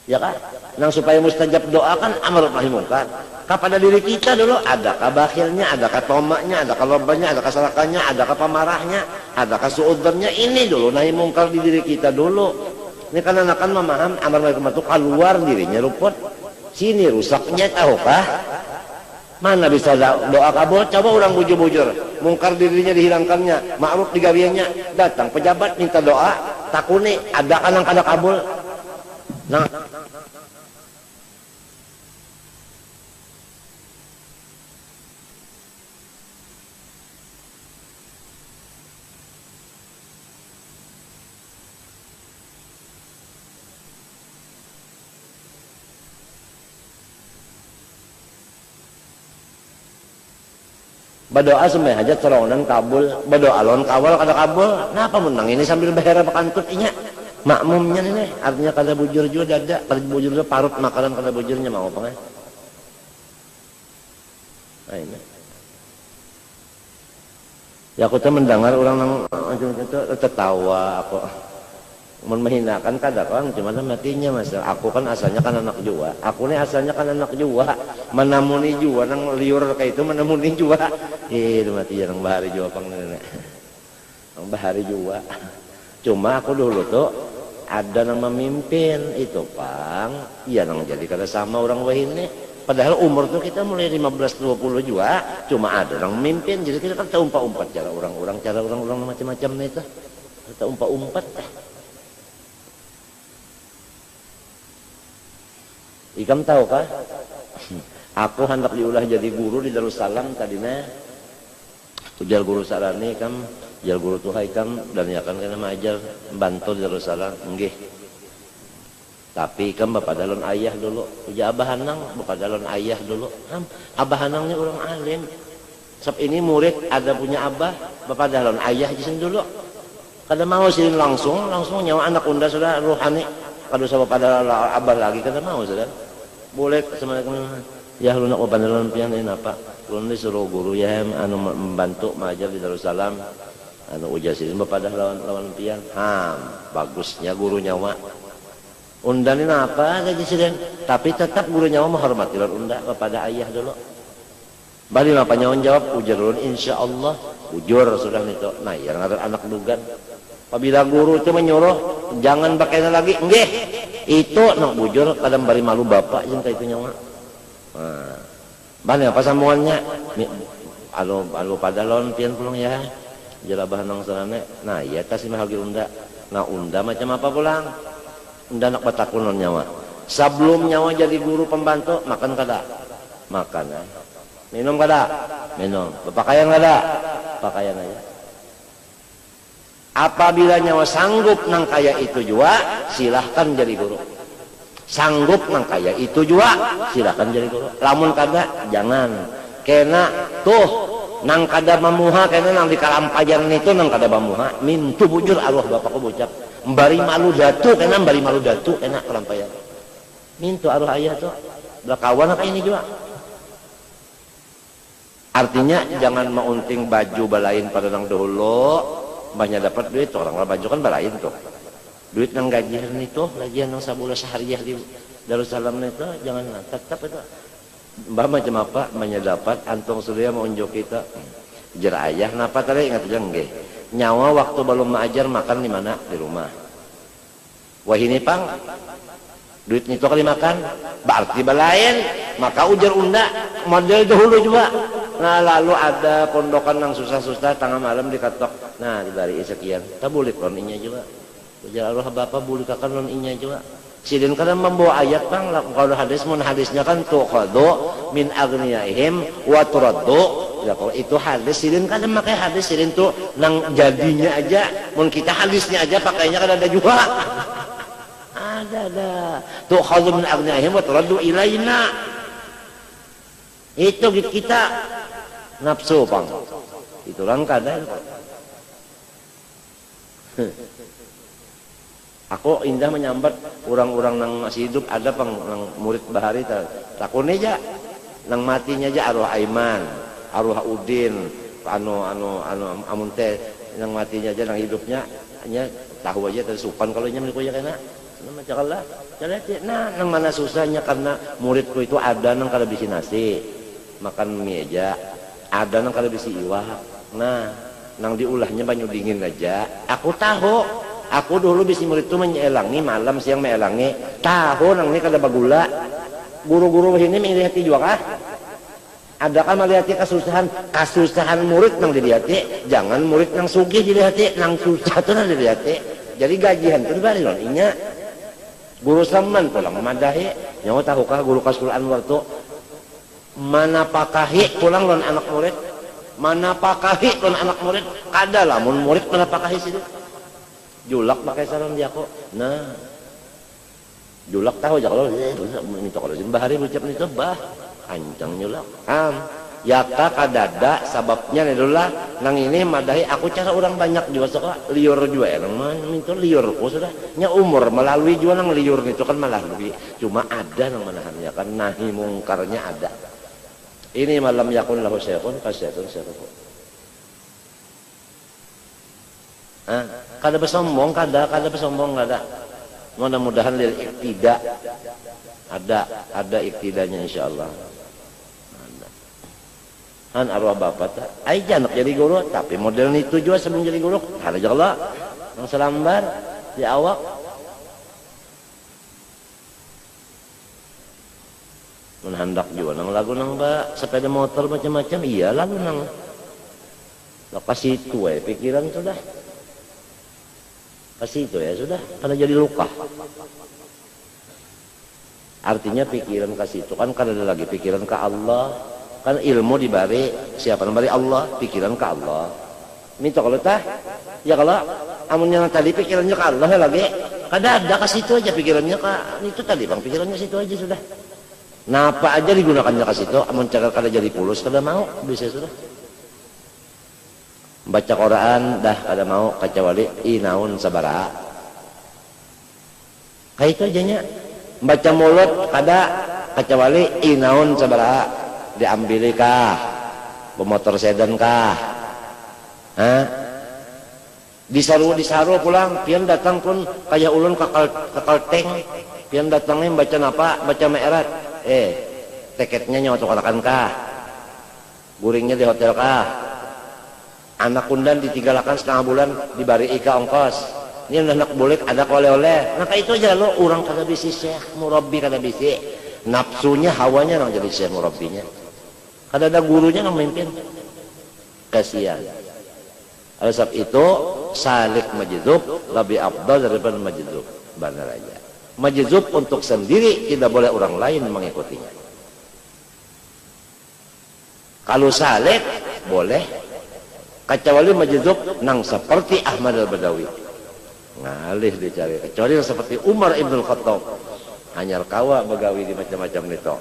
Ya kan? Nang supaya mustajab doa kan amar ma'ruf nahi mungkar. Kepada diri kita dulu, adakah bakhilnya, adakah tomaknya, adakah lobanya, adakah salakannya, adakah pemarahnya, adakah suudzannya, ini dulu nahi mungkar di diri kita dulu. Ini kan anak-anak memaham amar ma'ruf itu keluar dirinya ruput. Sini rusaknya tahukah? Mana bisa doa kabul? Coba orang bujur-bujur, mungkar dirinya dihilangkannya, ma'ruf digawiannya, datang pejabat minta doa, takuni ada kanang kada kabul. Nah, berdoa sampai hajat serongan kabul, berdoa lawan kawal kada kabul. Napa menang ini sambil behera bakantut inya. Makmumnya ini artinya kada bujur juga dada, kada bujur juga parut makanan kada bujurnya mau apa? Nah, ini. Ya aku tuh mendengar orang nang itu tertawa aku. Menghinakan kada kan cuma matinya mas. Aku kan asalnya kan anak jua. Aku nih asalnya kan anak jua. Menamuni jua nang liur kayak itu menamuni jua. Mati nang bahari jua pang nenek. Nang bahari jua. Cuma aku dulu tuh ada nang memimpin itu pang. Iya nang jadi kada sama orang wahini. Padahal umur tuh kita mulai 15-20 jua. Cuma ada nang memimpin. Jadi kita kan tahu umpat-umpat cara orang-orang macam-macam itu. Kita umpat-umpat. Ikam tahu kah? Aku hendak diulah jadi guru di Darussalam tadinya. Ujar guru sarani kam, ujar guru tuhai kam dan ya kan kena mengajar bantu di Darussalam. Nggih. Tapi ikam bapak dalon ayah dulu. Ujar abah hanang bapak dalon ayah dulu. Abah hanangnya orang alim. Sab ini murid ada punya abah, bapak dalon ayah jisin dulu. Kada mau silin langsung nyawa anak unda sudah rohani. Kalau sama pada abah lagi kada mau sudah. Boleh assalamualaikum. Ya lu nak pandalan pian ini apa? Ulun disuruh guru ya anu membantu mengajar di Darussalam. Anu ujasin bapak dah lawan pian. Bagusnya gurunya wa. Unda ini apa gaji siden? Tapi tetap gurunya wa menghormati lawan unda kepada ayah dulu. Bali apa nyawan jawab ujar ulun insyaallah ujur sudah itu. Nah, yang ada anak dugan. Apabila guru itu menyuruh jangan pakainya lagi, nggih. Itu nak bujur kadang bari malu bapak jeung ka itu nyawa. Nah, bani apa sambungannya? Alo padalon pian pulang ya. Jelabah nang sarane. Nah, iya kasih mah unda. Nah, unda macam apa pulang? Unda nak batakunon nyawa. Sebelum nyawa jadi guru pembantu makan kada? Makan ya. Minum kada? Minum. Berpakaian kada? Pakaian aja. Apabila nyawa sanggup nang kaya itu juga silahkan jadi guru. Sanggup nang kaya itu juga silahkan jadi guru. Lamun kada jangan. Kena tuh nang kada mamuha kena nang di kalampajan itu nang kada mamuha mintu bujur Allah bapakku bocap. Mbari malu datu kena mbari malu datu kena kalampajan. Mintu arwah ayah tuh. Belakawan kayak ini juga. Artinya jangan maunting baju balain pada nang dahulu. Banyak dapat duit orang lah baju kan balain tuh duit nang gajian itu gajian nang sabulan sehariah di Darussalam itu jangan tetap itu mbak macam apa banyak dapat antong surya mau unjuk kita jar ayah napa tadi ingat aja nggih nyawa waktu belum mengajar makan di mana di rumah wah ini pang duit itu kali makan berarti balain maka ujar unda model dahulu juga. Nah lalu ada pondokan yang susah-susah tengah malam dikatok. Nah dibari sekian. Tak boleh kon inya juga. Ujar Allah bapak boleh kakan non inya juga. Sidin kadang membawa ayat bang. Kalau hadis mun hadisnya kan tuqadu min agniyaihim wa turaddu. Ya kalau itu hadis sidin kadang pakai hadis sidin tuh nang jadinya aja. Mun kita hadisnya aja pakainya kadang ada juga. ada. Tu'khadhu min aghniyahim wa turaddu ilaina. Itu kita nafsu pang. Itu orang kadang. Aku indah menyambat orang-orang yang masih hidup ada pang murid bahari takune aja nang matinya aja arwah Aiman, arwah Udin, amun teh nang matinya aja nang hidupnya hanya tahu aja tersupan kalau nya milik ya kena. Nama cakalah. Nah, nang mana susahnya karena muridku itu ada nang kada bisi nasi, makan mie aja, ada nang kada bisi iwak. Nah, nang diulahnya banyu dingin aja. Aku tahu. Aku dulu bisi murid itu menyelangi malam siang melangi. Tahu nang ini kada bagula. Guru-guru ini menglihati juga kah? Adakah melihati kasusahan murid nang dilihati? Jangan murid nang sugih dilihati, nang susah tu nang dilihati. Jadi gajian tu dibalik lon inya. Guru saman pulang memadahi. Nyawa tahukah guru Kasul Anwar tu mana pakahi pulang lon anak murid? Mana pakahi lon anak murid? Kada lamun murid mana pakahi situ. Julak pakai sarung dia kok. Nah, julak tahu aja kalau minta kalau bahari ucap itu bah kancang julak. Yaka kadada sababnya adalah nang ini madahi aku cara orang banyak juga suka liur juga nang minta liur kok sudah nya umur melalui juga nang liur itu kan melalui cuma ada nang manahannya kan nahi mungkarnya ada. Ini malam yakun lahu syekhun fasyatun syekhu. Kada bersombong, kada bersombong, kada. Mudah-mudahan lil iktida ada iktidanya insyaallah. Han arwah bapak tak, ai janak jadi guru, tapi model itu juga sebelum jadi guru, ada jala, yang selambar di awak. Menhandak juga nang lagu nang sepeda motor macam-macam, iya lalu nang lepas itu pikiran sudah. Kasih itu ya sudah, karena jadi luka. Artinya pikiran kasih itu kan ada lagi pikiran ke Allah, kan ilmu dibari siapa nambari Allah, pikiran ke Allah. Minta kalau tah, ya kalau amun yang tadi pikirannya ke Allah ya lagi, ada kasih itu aja pikirannya ke itu tadi bang, pikirannya situ aja sudah. Nah apa aja digunakannya kasih itu, amun cara kada jadi pulus kada mau bisa sudah. Baca Quran dah kada mau kecuali inaun sabara. Kayak itu aja nya. Baca mulut kada kecuali inaun sabara. Diambili kah? Pemotor sedan kah? Disaru pulang, pian datang pun kayak ulun ke kalteng. Pian datangnya baca apa? Baca meerat. Tiketnya nyawa tukarakan kah? Guringnya di hotel kah? Anak kundan ditigalakan setengah bulan dibari ika ongkos. Ini anak bulik ada oleh-oleh. Maka itu aja lo orang kada bisi syekh murabbi kada bisi. Nafsunya hawanya nang jadi syekh murabbinya. Kada ada gurunya nang memimpin. Kasihan. Oleh sebab itu salik majdub lebih afdal daripada majdub. Benar aja. Majdub untuk sendiri tidak boleh orang lain mengikutinya. Kalau salik boleh. Kecuali majdub nang seperti Ahmad al-Badawi ngalih dicari kecuali yang seperti Umar ibn Khattab hanyar kawa begawi di macam-macam itu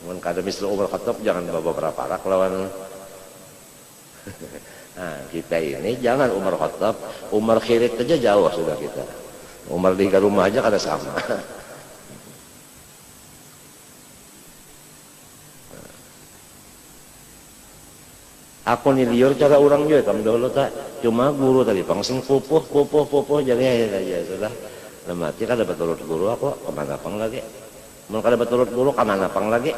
mun kada misal Umar Khattab jangan bawa berapa rak lawan nah kita ini jangan Umar Khattab Umar Khirit aja jauh sudah kita Umar di rumah aja kada sama. Aku nih liur cara orang juga kamu dahulu tak cuma guru tadi pangsing pupuh jadi aja sudah lemati kan dapat turut guru aku kemana pang lagi mau kada berturut guru kemana pang lagi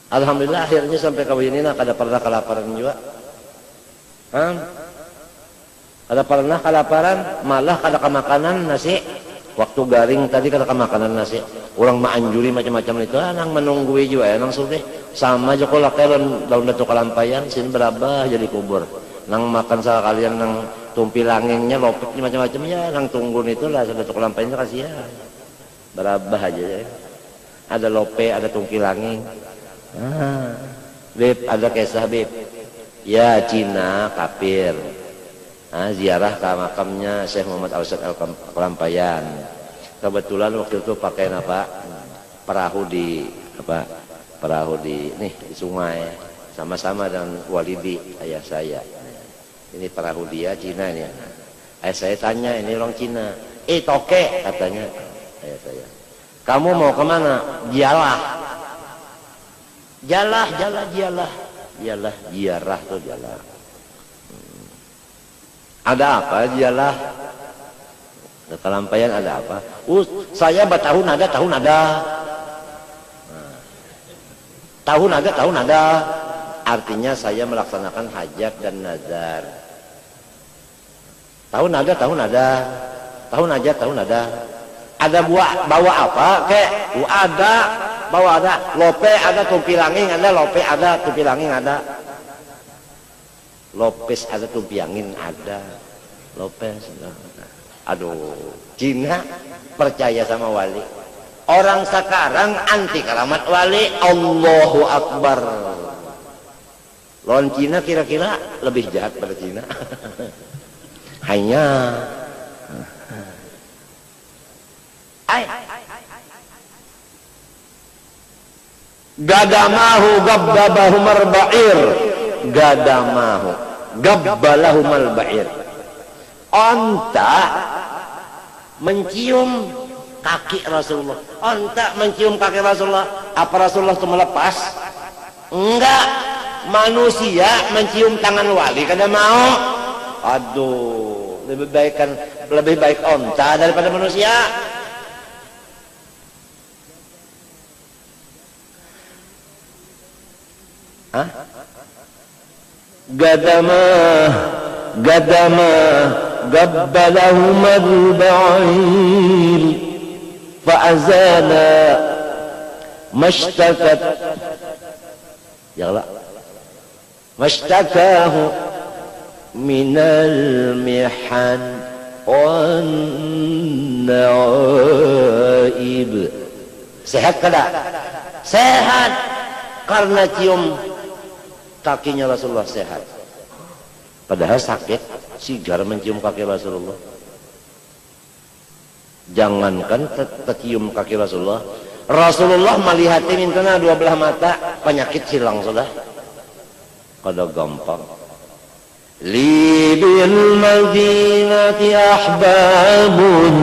alhamdulillah akhirnya sampai kawin ini kada pernah kelaparan juga kada pernah kelaparan malah kada kemakanan nasi waktu garing tadi kada kemakanan nasi orang maanjuri macam-macam itu nang menunggui juga nang sudah sama aja kalau daun datuk kalampayan sini berabah jadi kubur nang makan sekalian nang tumpi langengnya lopetnya macam-macam ya nang tunggun itu lah datuk kalampayannya kasihan berabah aja ya. Ada lope ada tungki langeng beb ada kisah beb ya Cina kafir ziarah ke makamnya Syekh Muhammad Al-Sad Al-Kalampayan Kebetulan waktu itu pakai apa? Perahu di apa? Perahu di sungai, sama-sama dengan Walidi ayah saya. Ini perahu dia Cina ini. Ayah saya tanya, ini orang Cina. Toke katanya ayah saya. Kamu mau kemana? Jalah. Jalah tuh jalah. Ada apa jalah? Kelampaian ada apa? Saya bertahun ada. Tahun ada. Artinya saya melaksanakan hajat dan nazar. Tahun ada. Ada bawa apa? Ada. Bawa ada. Lope ada, tumpi langing ada, lope ada, tumpi langing ada. Lopes ada, tumpi angin ada. Lopes ada. Aduh, Cina percaya sama wali. Orang sekarang anti keramat wali. Allahu Akbar. Lawan Cina kira-kira lebih jahat pada Cina. Hanya gadamahu gabbabahu marba'ir. Gadamahu gabbalahu malba'ir. Onta mencium kaki Rasulullah. Onta mencium kaki Rasulullah. Apa Rasulullah itu melepas? Enggak. Manusia mencium tangan wali kada mau. Aduh, lebih baik onta daripada manusia. Hah? Gadama gabbalahuma al-ba'ir fa'azala mashtakat mashtakahu minal mihan wan na'ib. Sehat kada? Sehat karena cium kakinya Rasulullah, sehat. Padahal sakit, sigar mencium kaki Rasulullah. Jangankan tercium kaki Rasulullah, Rasulullah melihat mintana dua belah mata, penyakit hilang sudah. Kada gampang. Li bil madinati ahbabun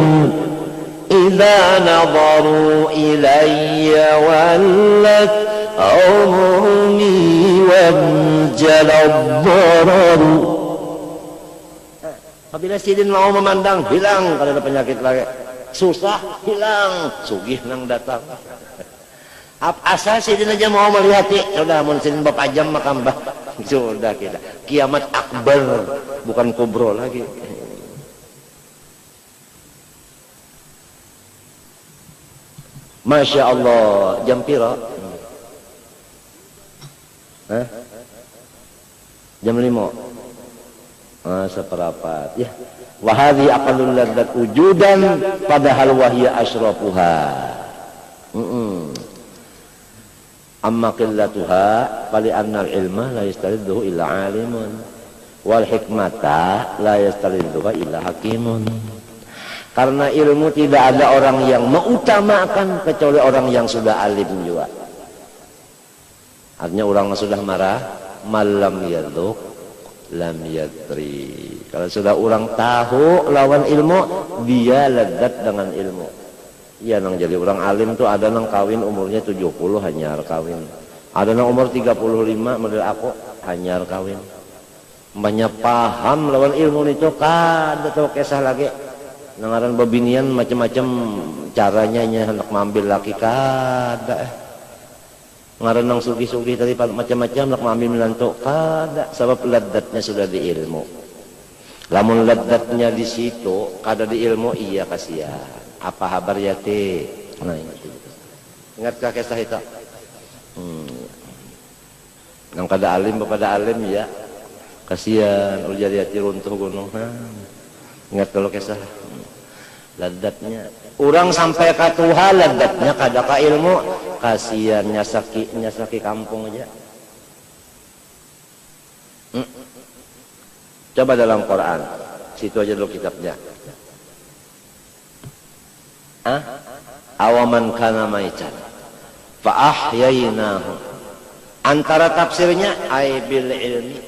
idza nadaru ilayya wallat umumi wanjalad dararu. Apabila sidin mau memandang, hilang kalau ada penyakit lagi. Susah, hilang. Sugih nang datang. Asal sidin aja mau melihat, sudah mun sidin bapajam makambah. Sudah kita. Kiamat akbar, bukan kubro lagi. Masya Allah, jam pira? Jam 5. Seperapat ya. Wahadi aqallul ladzat wujudan padahal wahya asyrafuha. Amma qillatuha fali annal ilma la yastaridduhu illa alimun wal hikmata la yastaridduha illa hakimun. Karena ilmu tidak ada orang yang mengutamakan kecuali orang yang sudah alim juga. Artinya orang yang sudah marah malam yaduk lam yadri. Kalau sudah orang tahu lawan ilmu, dia legat dengan ilmu. Iya nang jadi orang alim tuh ada nang kawin umurnya 70 hanyar kawin. Ada nang umur 35 model aku hanyar kawin. Banyak paham lawan ilmu itu kada tahu kisah lagi. Nangaran babinian macam-macam caranya hendak mengambil laki kada. Ngaran nang sugi-sugi tadi macam-macam nak mengambil menantu kada, sebab ladatnya sudah di ilmu. Lamun ladatnya di situ kada di ilmu, iya kasihan. Apa kabar ya ti? Nah ingat kah kisah itu? Nang kada alim kepada alim ya kasihan. Ujar yati runtuh gunung. Ingat kalau kisah ladatnya. Orang sampai ke Tuhan ladatnya kada ka ilmu, kasihan nyasaki kampung aja. Coba dalam Quran, situ aja dulu kitabnya. Awaman kana maitan fa ahyainahu. Antara tafsirnya ay bil ilmi.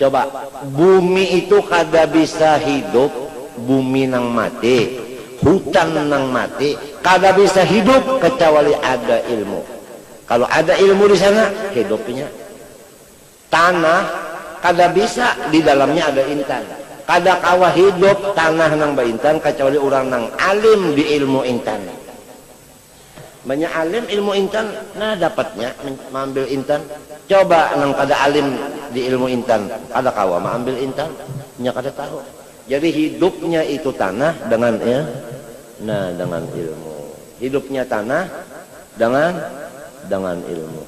Coba, bumi itu kada bisa hidup, bumi nang mati, hutan nang mati, kada bisa hidup kecuali ada ilmu. Kalau ada ilmu di sana, hidupnya. Tanah kada bisa, di dalamnya ada intan. Kada kawa hidup tanah nang baintan kecuali orang nang alim di ilmu intan. Banyak alim ilmu intan, nah dapatnya mengambil intan. Coba nang kada alim di ilmu intan, kada kawa mengambil intan, nya kada tahu. Jadi hidupnya itu tanah dengan dengan ilmu. Hidupnya tanah dengan ilmu.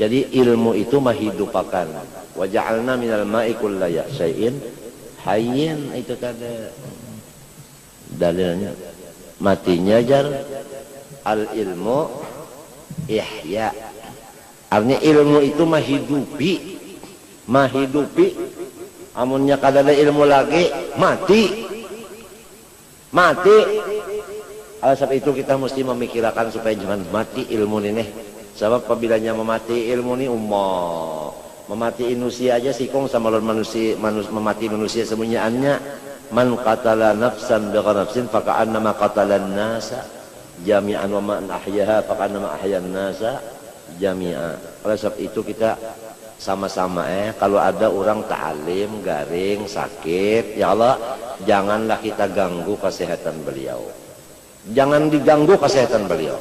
Jadi ilmu itu menghidupakan. Wa ja'alna minal ma'i kulla syai'in hayyin, itu tadi dalilnya. Matinya jar al ilmu ihya. Artinya ilmu itu menghidupi. Amunnya kada ada ilmu lagi mati. Sebab itu kita mesti memikirkan supaya jangan mati ilmu ini. Sebab apabila memati ilmu ini memati manusia aja sikong sama manusia, memati manusia semuanya. Man qatala nafsan bighayri nafsin faka'annama qatalan nasa jami'an wa man ahyaha faka'annama ahyan nasa jami'a. Oleh sebab itu kita sama-sama kalau ada orang ta'alim, garing, sakit, ya Allah, janganlah kita ganggu kesehatan beliau. Jangan diganggu kesehatan beliau.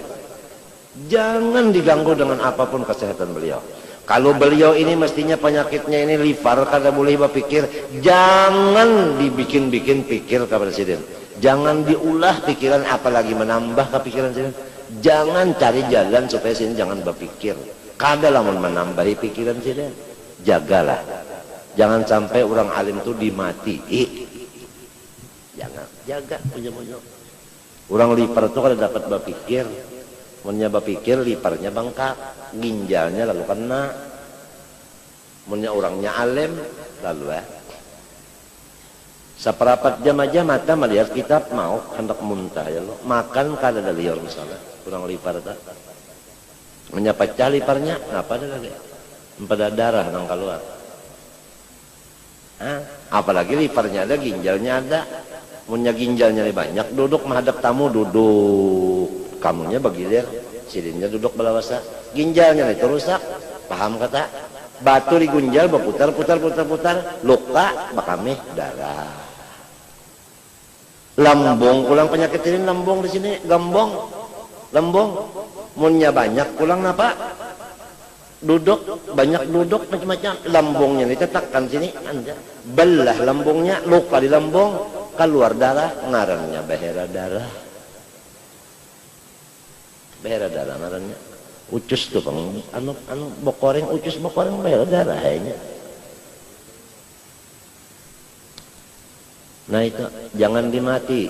Jangan diganggu dengan apapun kesehatan beliau. Kalau beliau ini mestinya penyakitnya ini liver, kada boleh berpikir, jangan dibikin-bikin pikir ke presiden. Jangan diulah pikiran, apalagi menambah ke pikiran presiden. Jangan cari jalan supaya sini jangan berpikir. Kada lamun menambahi pikiran presiden. Jagalah. Jangan sampai orang alim itu dimati. Jangan, jaga ujung-ujung. Orang liver itu kada dapat berpikir. Munnya berpikir, livernya bengkak, ginjalnya lalu kena. Munnya orangnya alim, lalu seperapat jam aja mata melihat kitab mau hendak muntah ya lo. Makan kada ada liur misalnya, orang liver tak. Munnya pecah livernya, ngapa ada lagi? Pada darah nang keluar. Apalagi livernya ada, ginjalnya ada. Munnya ginjalnya banyak, duduk menghadap tamu, duduk. Kamunya bagilir, sidinnya duduk belawasa, ginjalnya itu rusak, paham kata? Batu di ginjal berputar, luka, bakameh darah. Lambung, kulang penyakit ini lambung di sini, lambung, munnya banyak, kulang apa? Duduk, banyak duduk macam-macam, lambungnya ini tetakkan sini, anda belah lambungnya, luka di lambung, keluar darah, ngarannya bahera darah. Bahera darah ngarannya ucus tuh bang, anu bokoreng, ucus bokoreng bahera darah kayaknya. Nah itu jangan dimati,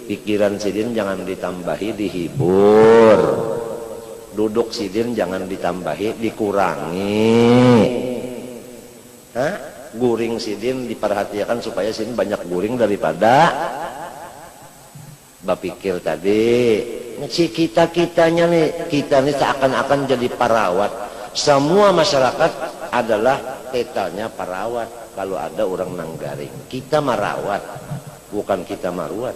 pikiran sidin jangan ditambahi, dihibur. Duduk sidin jangan ditambahi, dikurangi. Guring sidin diperhatikan supaya sidin banyak guring daripada berpikir tadi. Si kita-kitanya nih, kita nih seakan-akan jadi perawat. Semua masyarakat adalah tetanya perawat. Kalau ada orang nanggaring, kita merawat, bukan kita maruat.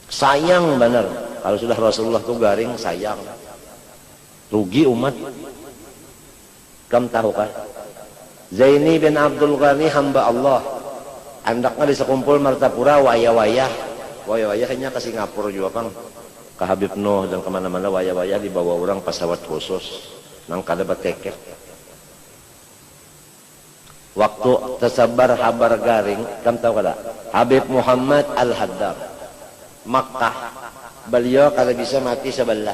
Sayang benar. Kalau sudah Rasulullah tuh garing, sayang. Rugi umat. Kamu tahu kan? Zaini bin Abdul Ghani hamba Allah. Andaknya di sekumpul Martapura wayah-wayah. Wayah-wayahnya ke Singapura juga kan, ke Habib Nuh dan kemana-mana wayah-wayah dibawa orang pesawat khusus nang kada bateket. Waktu tersebar kabar garing, kamu tahu kada? Habib Muhammad Al-Haddad Makkah, beliau kada bisa mati sebelah,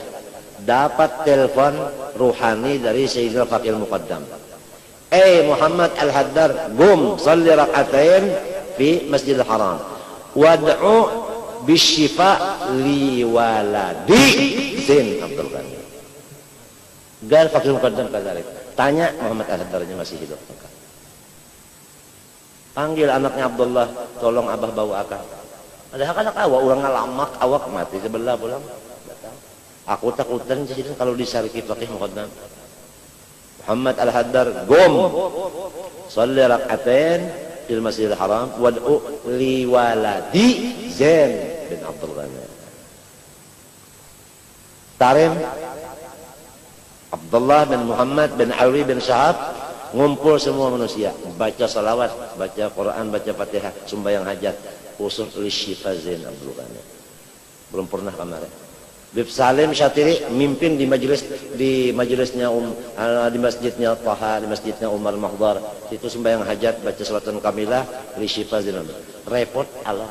dapat telepon ruhani dari Sayyidina Faqih Muqaddam. Muhammad Al-Haddad, gum salli rak'atain fi Masjidil Haram wad'u bisyifa liwaladi Zain Abdul Ghani. Gal Faqih Muqaddam kadzalik. Tanya Muhammad Al-Haddarnya masih hidup. Panggil anaknya Abdullah, tolong abah bawa akang. Ada anak awak, orang ngalamak awak mati sebelah pulang. Aku takutan jadi kalau disariki pakai muqaddam. Muhammad Al-Haddar gom salli rak'atain fil Masjidil Haram wad'u li waladi Zain bin Abdul Ghani. Tarim Abdullah bin Muhammad bin Ali bin Syahab ngumpul semua manusia, baca salawat, baca Quran, baca Fatihah, sembahyang hajat khusus li Syifa Zain Abdul Ghani. Belum pernah kemarin. Bib Salim Syatiri mimpin di majelisnya di masjidnya Taha, di masjidnya Umar Mahdar. Itu sembahyang hajat, baca salatan kamilah li Syifa Zain. Repot Allah.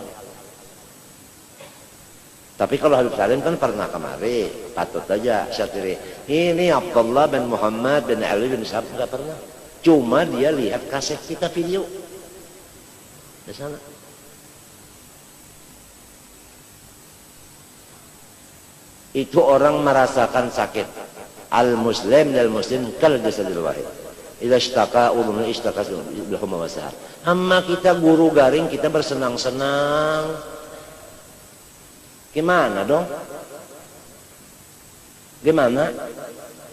Tapi kalau Habib Salim kan pernah kemari, patut aja Syatiri. Ini Abdullah bin Muhammad bin Ali bin Syahab enggak pernah. Cuma dia lihat kaset kita video di sana. Itu orang merasakan sakit. Al-muslim dan muslim kal jasadil wahid. Idza ishtaka udhun ishtaka bihuma wasahar. Amma kita guru garing kita bersenang-senang. Gimana dong? Gimana?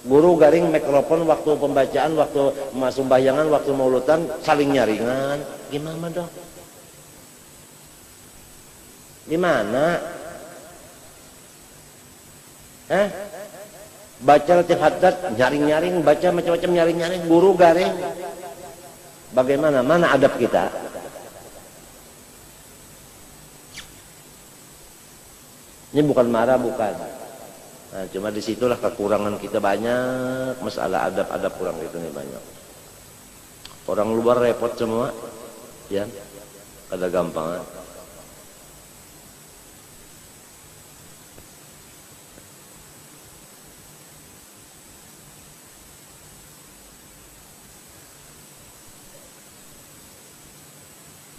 Guru garing mikrofon waktu pembacaan, waktu sembahyangan, waktu maulutan saling nyaringan. Gimana dong? Gimana? Baca Latif Haddad nyaring-nyaring, baca macam-macam nyaring-nyaring, guru garing. Bagaimana? Mana adab kita? Ini bukan marah, bukan. Nah, cuma disitulah kekurangan kita banyak, masalah adab-adab kurang itu nih banyak. Orang luar repot semua, ya, kada gampang.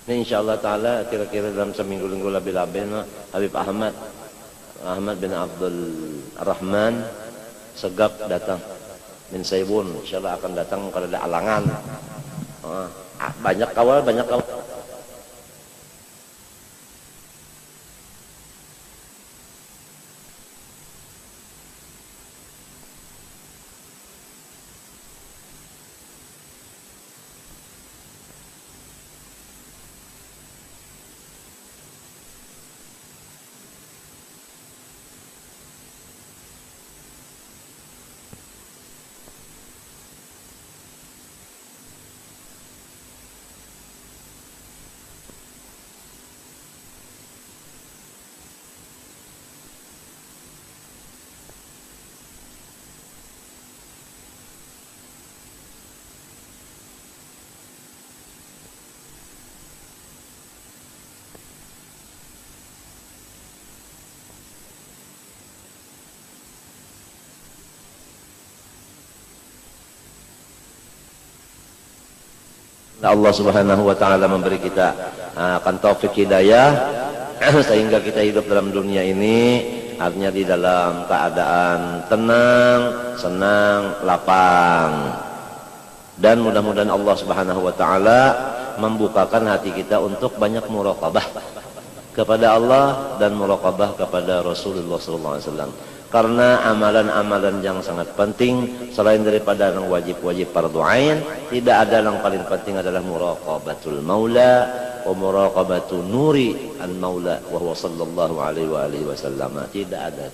Ini insyaAllah ta'ala kira-kira dalam seminggu-minggu lebih-lebih Habib Ahmad bin Abdul Rahman Segap datang min Saibun, insyaAllah akan datang kalau ada alangan. Banyak kawal. Allah Subhanahu wa taala memberi kita akan taufik hidayah sehingga kita hidup dalam dunia ini artinya di dalam keadaan tenang, senang, lapang. Dan mudah-mudahan Allah Subhanahu wa taala membukakan hati kita untuk banyak muraqabah kepada Allah dan muraqabah kepada Rasulullah sallallahu alaihi wasallam. Karena amalan-amalan yang sangat penting selain daripada yang wajib-wajib fardhu ain, tidak ada yang paling penting adalah muraqabatul maula wa muraqabatu nuri al maula wa huwa sallallahu alaihi wa alihi wasallam. Tidak ada.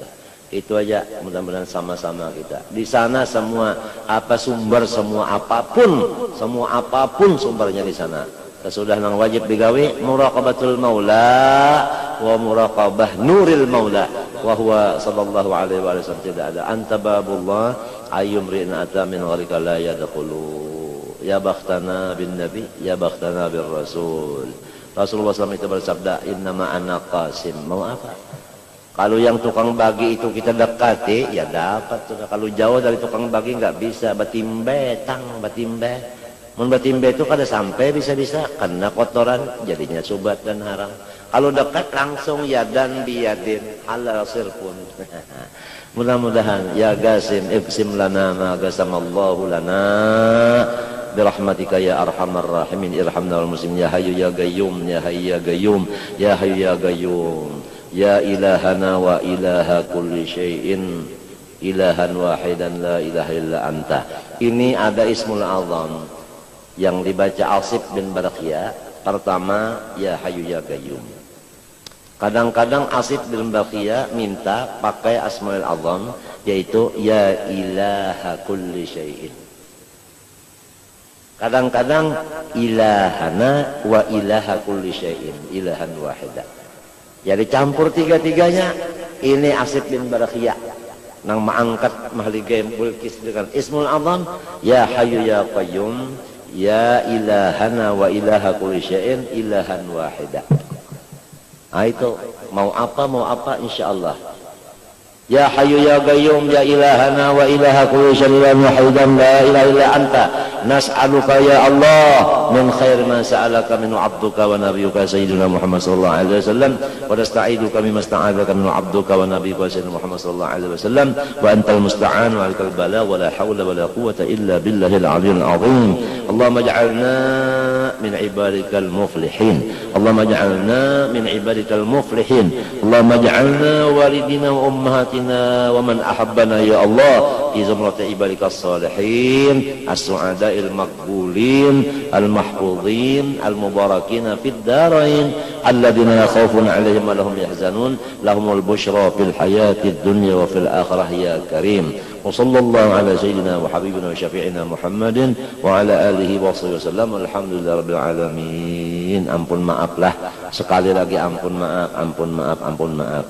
Itu aja, mudah-mudahan sama-sama kita. Di sana semua semua apapun sumbernya di sana. Sudah nang wajib digawe muraqabatul maula wa muraqabah nuril maula wa huwa sallallahu alaihi wa sallam. Tidak ada anta babullah ayyumrin ata min gharika la yadkhulu ya bakhtana bin nabi ya bakhtana bir rasul. Rasulullah SAW itu bersabda innama ana qasim. Mau apa? Kalau yang tukang bagi itu kita dekati ya dapat. Kalau jauh dari tukang bagi nggak bisa. Batimbe mun batimbe itu kada sampai bisa-bisa karena kotoran jadinya subat dan haram. Kalau dekat langsung yadan biyadin halal sirpun. Mudah-mudahan ya Gasim iksim lana ma gasamallahu lana birahmatika ya arhamar rahimin irhamna wal muslimin ya hayyu ya qayyum ya hayyu ya qayyum ya hayyu ya qayyum ya ilahana wa ilaha kulli syai'in ilahan wahidan la ilaha illa anta. Ini ada ismul azam yang dibaca Asif bin Barakiyah. Pertama, ya hayyu ya qayyum. Kadang-kadang Asif bin Barakiyah minta pakai asmaul azam, yaitu ya ilaha kulli syai'in. Kadang-kadang ilahana wa ilaha kulli syai'in ilahan wahidah. Jadi campur tiga-tiganya. Ini Asif bin Barakiyah nang mengangkat mahligai Bilqis dengan ismul azam ya hayyu ya qayyum ya ilahana wa ilaha kulli syai'in ilahan wahidah. Nah itu mau apa insyaallah. Ya hayyu ya qayyum ya ilahana wa ilaha kulli syai'in wahidan la ilaha illa anta nas'aluka ya Allah min khair ma sa'alaka minhu 'abduka wa nabiyyuka sayyidina Muhammad sallallahu alaihi wasallam wa nasta'iduka mimma sta'adzaka minhu 'abduka wa nabiyyuka sayyidina Muhammad sallallahu alaihi wasallam wa antal musta'an wa 'alaikal balagh wa la hawla wa la quwwata illa billahil 'aliyyil 'azim. Allahumma ij'alna min ibadikal muflihin. Allahumma ij'alna min ibadikal muflihin. Allahumma ij'alna walidina wa ummahatina wa man ahabbana ya Allah fi zumrati ibadikas salihin as-su'ada'il maqbulin al-mahfuzin al-mubarakina fid darain alladhina la khaufun 'alaihim wa lahum yahzanun lahumul busyra fil hayatid dunya wa fil akhirah ya karim. Wa sallallahu ala sayyidina wa habibina wa syafi'ina Muhammadin wa ala alihi wa sahbihi wasallam. Alhamdulillah rabbil alamin. Ampun maaflah sekali lagi, ampun maaf.